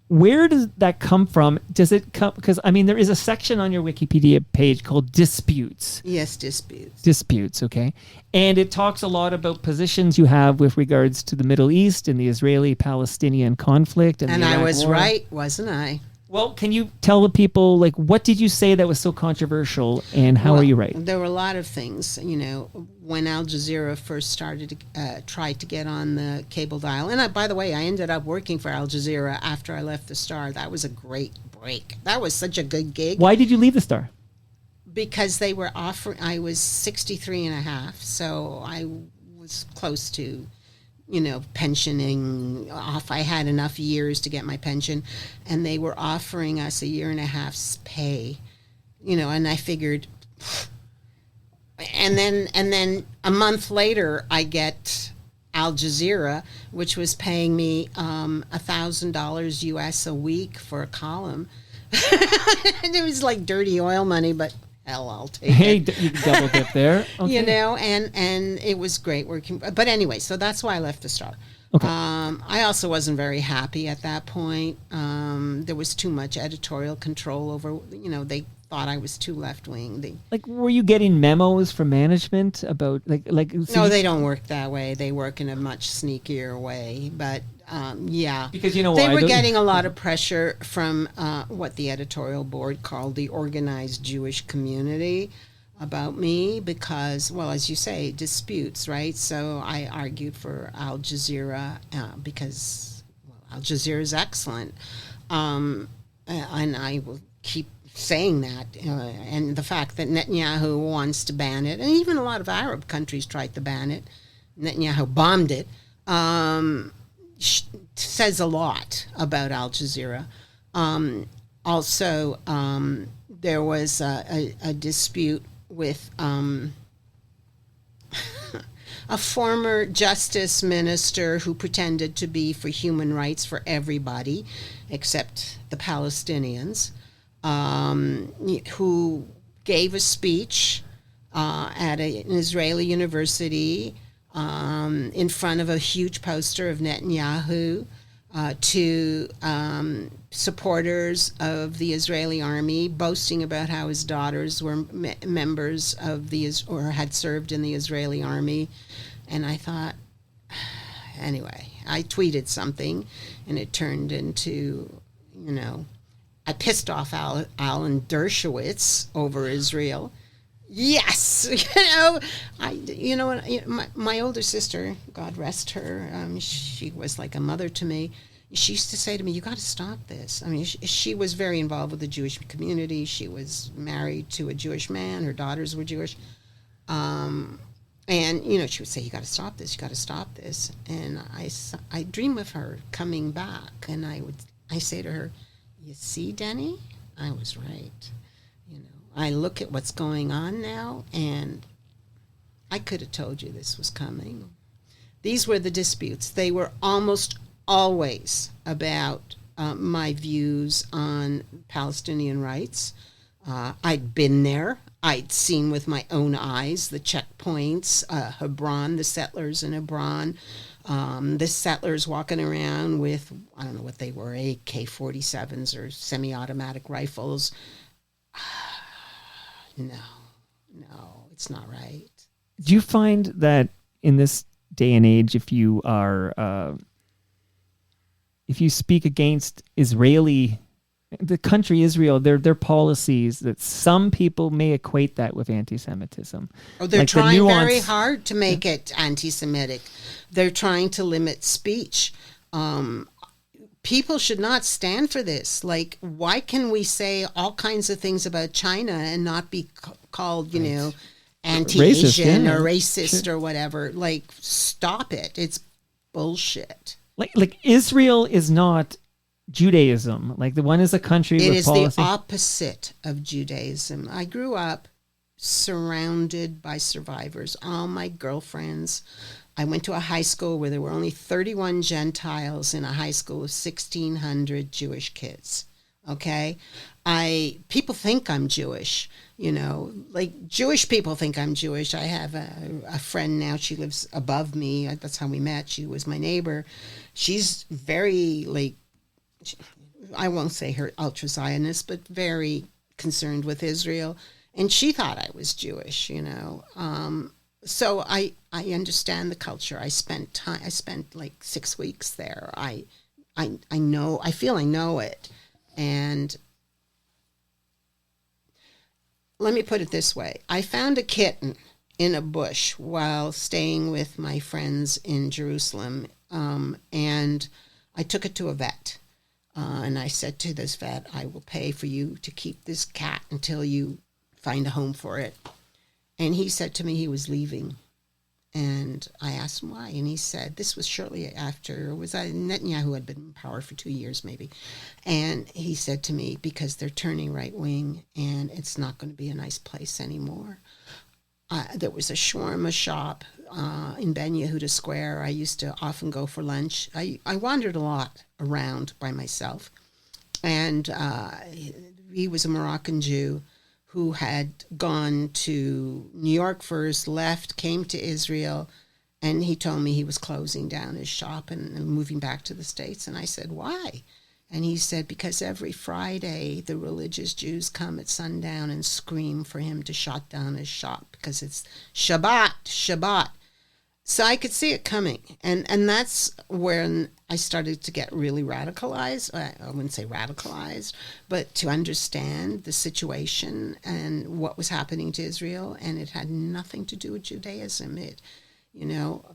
Where does that come from? Does it come... Because, there is a section on your Wikipedia page called disputes. Yes, disputes. Disputes, okay. And it talks a lot about positions you have with regards to the Middle East and the Israeli-Palestinian conflict. And I Iraq was war. right, wasn't I? Well, can you tell the people, what did you say that was so controversial, and how are you right? There were a lot of things, when Al Jazeera first started to try to get on the cable dial. And by the way, I ended up working for Al Jazeera after I left the Star. That was a great break. That was such a good gig. Why did you leave the Star? Because they were offering, I was 63 and a half, so I was close to... pensioning off. I had enough years to get my pension, and they were offering us a year and a half's pay, and I figured, and then a month later I get Al Jazeera, which was paying me $1,000 US a week for a column. And it was like dirty oil money, but hell, I'll take it. You double dip there. Okay. And it was great working. But anyway, so that's why I left the Star. Okay. I also wasn't very happy at that point. There was too much editorial control over, they thought I was too left-wing. Were you getting memos from management about, No, they don't work that way. They work in a much sneakier way. But, yeah. Because, they were getting a lot of pressure from what the editorial board called the organized Jewish community about me because, well, as you say, disputes, right? So I argued for Al Jazeera because, Al Jazeera is excellent. And I will keep saying that, and the fact that Netanyahu wants to ban it, and even a lot of Arab countries tried to ban it. Netanyahu bombed it. Says a lot about Al Jazeera. Also, there was a dispute with a former justice minister who pretended to be for human rights for everybody except the Palestinians, who gave a speech at an Israeli university in front of a huge poster of Netanyahu to supporters of the Israeli army, boasting about how his daughters were members of or had served in the Israeli army. And I thought, anyway, I tweeted something, and it turned into, I pissed off Alan Dershowitz over Israel. Yes, my older sister, God rest her, she was like a mother to me. She used to say to me, "You got to stop this." I mean, she was very involved with the Jewish community. She was married to a Jewish man. Her daughters were Jewish. And, she would say, "You got to stop this. You got to stop this." And I dream of her coming back, and I say to her, "You see, Denny, I was right. I look at what's going on now, and I could have told you this was coming." These were the disputes. They were almost always about my views on Palestinian rights. I'd been there. I'd seen with my own eyes the checkpoints, Hebron, the settlers in Hebron, the settlers walking around with, I don't know what they were, AK-47s or semi-automatic rifles. No, it's not right. Do you find that in this day and age, if you are, if you speak against the country Israel, their policies, that some people may equate that with anti-Semitism? Oh, they're trying very hard to make it anti-Semitic. They're trying to limit speech. People should not stand for this. Like, why can we say all kinds of things about China and not be called, anti-Asian or racist or whatever? Like, stop it. It's bullshit. Like Israel is not Judaism. Like, the one is a country with policy. It is the opposite of Judaism. I grew up surrounded by survivors. All my girlfriends. I went to a high school where there were only 31 Gentiles in a high school of 1,600 Jewish kids. Okay? People think I'm Jewish, like Jewish people think I'm Jewish. I have a friend now. She lives above me. That's how we met. She was my neighbor. She's very, I won't say her ultra-Zionist, but very concerned with Israel. And she thought I was Jewish, So I understand the culture. I spent like 6 weeks there. I feel I know it. And let me put it this way. I found a kitten in a bush while staying with my friends in Jerusalem. And I took it to a vet. And I said to this vet, "I will pay for you to keep this cat until you find a home for it." And he said to me he was leaving. And I asked him why. And he said, this was shortly after, Netanyahu had been in power for 2 years maybe. And he said to me, because they're turning right wing and it's not going to be a nice place anymore. There was a shawarma shop in Ben Yehuda Square. I used to often go for lunch. I wandered a lot around by myself. And he was a Moroccan Jew who had gone to New York first, left, came to Israel, and he told me he was closing down his shop and moving back to the States. And I said, why? And he said, because every Friday the religious Jews come at sundown and scream for him to shut down his shop because it's Shabbat. So I could see it coming. And that's when I started to get really radicalized. I wouldn't say radicalized, but to understand the situation and what was happening to Israel. And it had nothing to do with Judaism.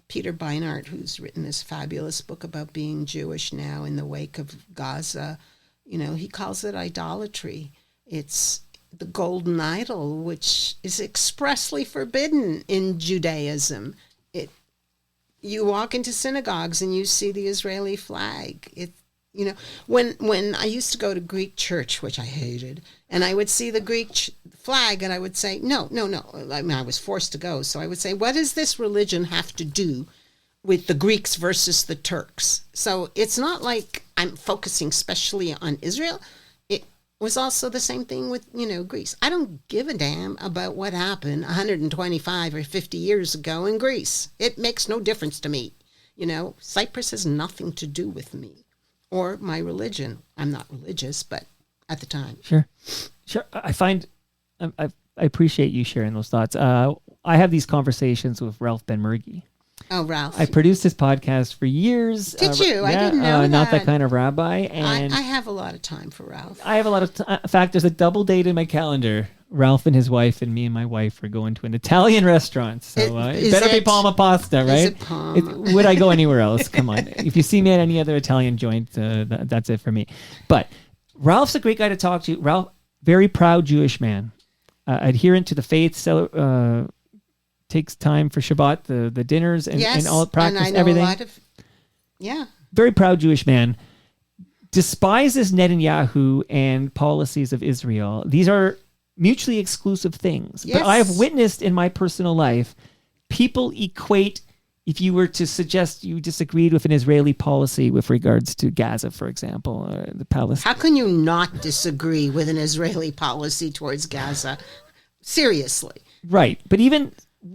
Peter Beinart, who's written this fabulous book about being Jewish now in the wake of Gaza, he calls it idolatry. It's the golden idol, which is expressly forbidden in Judaism. You walk into synagogues and you see the Israeli flag. When I used to go to Greek church, which I hated, and I would see the Greek flag, and I would say, no. I mean, I was forced to go, so I would say, what does this religion have to do with the Greeks versus the Turks? So it's not like I'm focusing specially on Israel. It was also the same thing with, Greece. I don't give a damn about what happened 125 or 50 years ago in Greece. It makes no difference to me. Cyprus has nothing to do with me or my religion. I'm not religious, but at the time. Sure. I appreciate you sharing those thoughts. I have these conversations with Ralph Ben-Mergi. Oh, Ralph. I produced this podcast for years. Did you? I didn't know that. Not that kind of rabbi. And I have a lot of time for Ralph. I have a lot of time. In fact, there's a double date in my calendar. Ralph and his wife and me and my wife are going to an Italian restaurant. So it better be Palma Pasta, right? Is it Palma? Would I go anywhere else? Come on. If you see me at any other Italian joint, that's it for me. But Ralph's a great guy to talk to. Ralph, very proud Jewish man. Adherent to the faith, takes time for Shabbat, the dinners and all practice, and I know everything. A lot of, very proud Jewish man. Despises Netanyahu and policies of Israel. These are mutually exclusive things. Yes. But I have witnessed in my personal life, people equate, if you were to suggest you disagreed with an Israeli policy with regards to Gaza, for example, or the Palestine. How can you not disagree with an Israeli policy towards Gaza? Seriously. Right. But even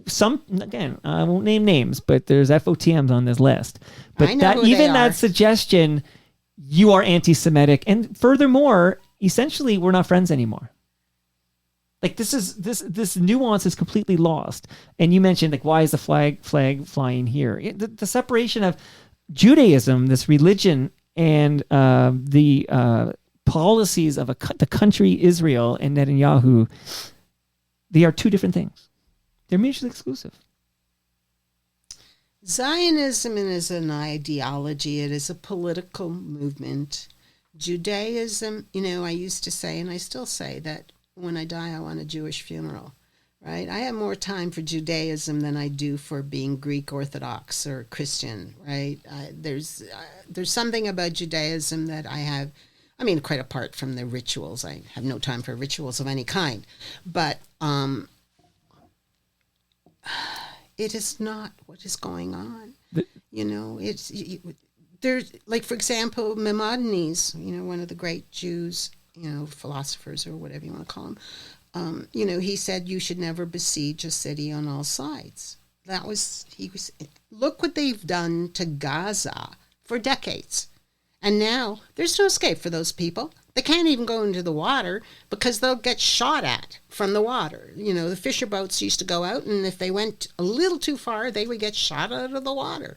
some, again, I won't name names, but there's FOTMs on this list. But I know who they that are. suggestion, you are anti-Semitic. And furthermore, essentially, we're not friends anymore. Like this nuance is completely lost. And you mentioned, like, why is the flag flying here? The separation of Judaism, this religion, and the policies of the country Israel and Netanyahu, they are two different things. They're mutually exclusive. Zionism is an ideology. It is a political movement. Judaism, I used to say, and I still say, that when I die, I want a Jewish funeral, right? I have more time for Judaism than I do for being Greek Orthodox or Christian, right? There's something about Judaism that I have, quite apart from the rituals. I have no time for rituals of any kind. But it is not what is going on. There's, like, for example, Maimonides, one of the great Jews, philosophers or whatever you want to call him. He said you should never besiege a city on all sides. Look what they've done to Gaza for decades. And now there's no escape for those people. They can't even go into the water because they'll get shot at from the water. The fisher boats used to go out, and if they went a little too far, they would get shot out of the water.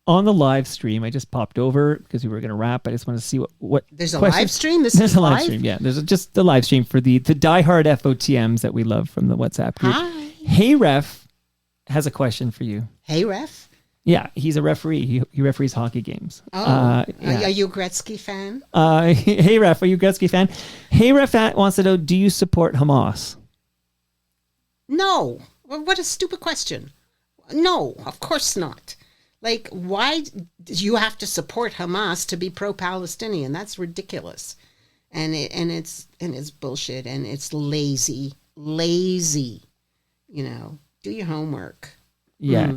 On the live stream, I just popped over because we were going to wrap. I just want to see what there's a questions. live stream. There's a live stream. Yeah, there's just the live stream for the diehard FOTMs that we love from the WhatsApp group. Hi. Hey Ref has a question for you. Hey Ref. Yeah, he's a referee. He referees hockey games. Oh, yeah. Are you a Gretzky fan? Hey Ref, are you a Gretzky fan? Hey Ref wants to know: do you support Hamas? No. Well, what a stupid question. No, of course not. Like, why do you have to support Hamas to be pro-Palestinian? That's ridiculous, and it's bullshit, and it's lazy. Do your homework. Yeah,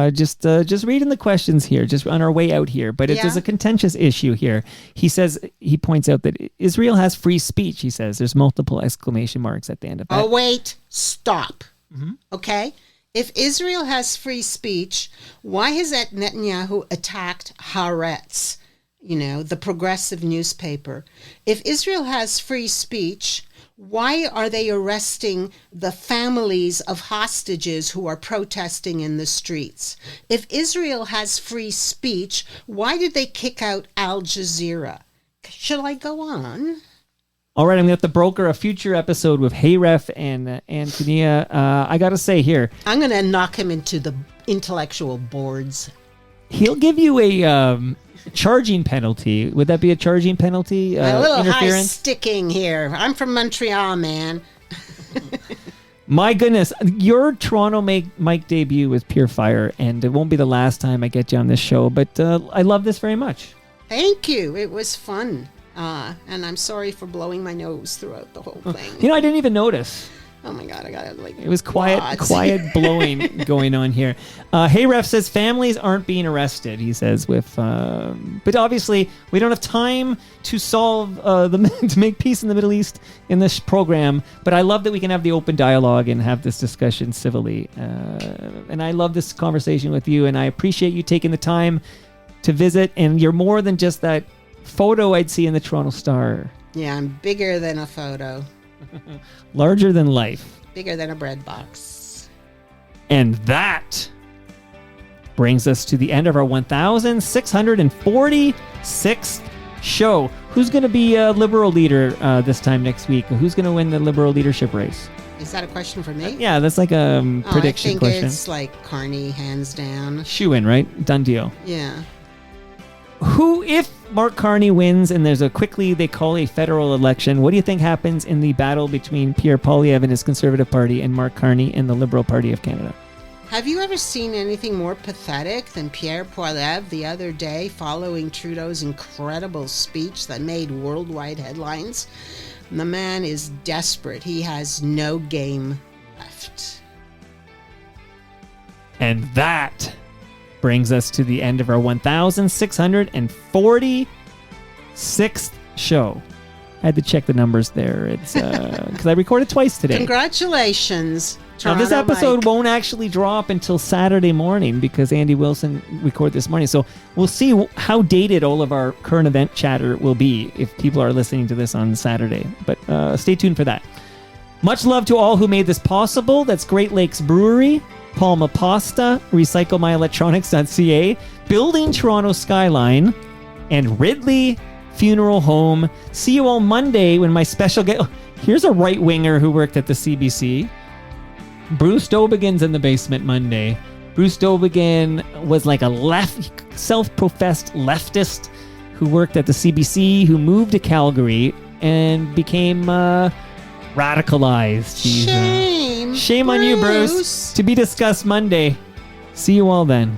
just reading the questions here, just on our way out here. But there's a contentious issue here. He points out that Israel has free speech. He says there's multiple exclamation marks at the end of that. Oh wait, stop. Mm-hmm. Okay. If Israel has free speech, why has Netanyahu attacked Haaretz, the progressive newspaper? If Israel has free speech, why are they arresting the families of hostages who are protesting in the streets? If Israel has free speech, why did they kick out Al Jazeera? Shall I go on? All right, I'm going to have to broker a future episode with Hey Ref and Antonia. I got to say here, I'm going to knock him into the intellectual boards. He'll give you Charging penalty. Would that be a charging penalty? A little high Interference? sticking here. I'm from Montreal, man. My goodness, your Toronto mic debut was pure fire, and it won't be the last time I get you on this show, but I love this very much. Thank you. It was fun. And I'm sorry for blowing my nose throughout the whole thing. You know, I didn't even notice. Oh my God, I got it like It was quiet blowing going on here. Hey Ref says families aren't being arrested, he says, but obviously we don't have time to solve to make peace in the Middle East in this program, but I love that we can have the open dialogue and have this discussion civilly. And I love this conversation with you, and I appreciate you taking the time to visit, and you're more than just that photo I'd see in the Toronto Star. Yeah, I'm bigger than a photo. Larger than life. Bigger than a bread box. And that brings us to the end of our 1,646th show. Who's going to be a Liberal leader this time next week? Who's going to win the Liberal leadership race? Is that a question for me? Yeah, that's like a prediction question. I think it's like Carney, hands down. Shoe-in, right? Done deal. Yeah. Who, if Mark Carney wins and there's they call a federal election, what do you think happens in the battle between Pierre Poilievre and his Conservative Party and Mark Carney and the Liberal Party of Canada? Have you ever seen anything more pathetic than Pierre Poilievre the other day following Trudeau's incredible speech that made worldwide headlines? The man is desperate. He has no game left. And that brings us to the end of our 1,646th show. I had to check the numbers there. It's because I recorded twice today. Congratulations, Now, this Toronto episode Mike. won't actually drop until Saturday morning because Andy Wilson recorded this morning. So we'll see how dated all of our current event chatter will be if people are listening to this on Saturday. But stay tuned for that. Much love to all who made this possible. That's Great Lakes Brewery, Palma Pasta, RecycleMyElectronics.ca, Building Toronto Skyline, and Ridley Funeral Home. See you all Monday when my special guest... Oh, here's a right-winger who worked at the CBC. Bruce Dobigan's in the basement Monday. Bruce Dobigan was like a self-professed leftist who worked at the CBC, who moved to Calgary and became radicalized. Shame. Shame on you, Bruce. To be discussed Monday. See you all then.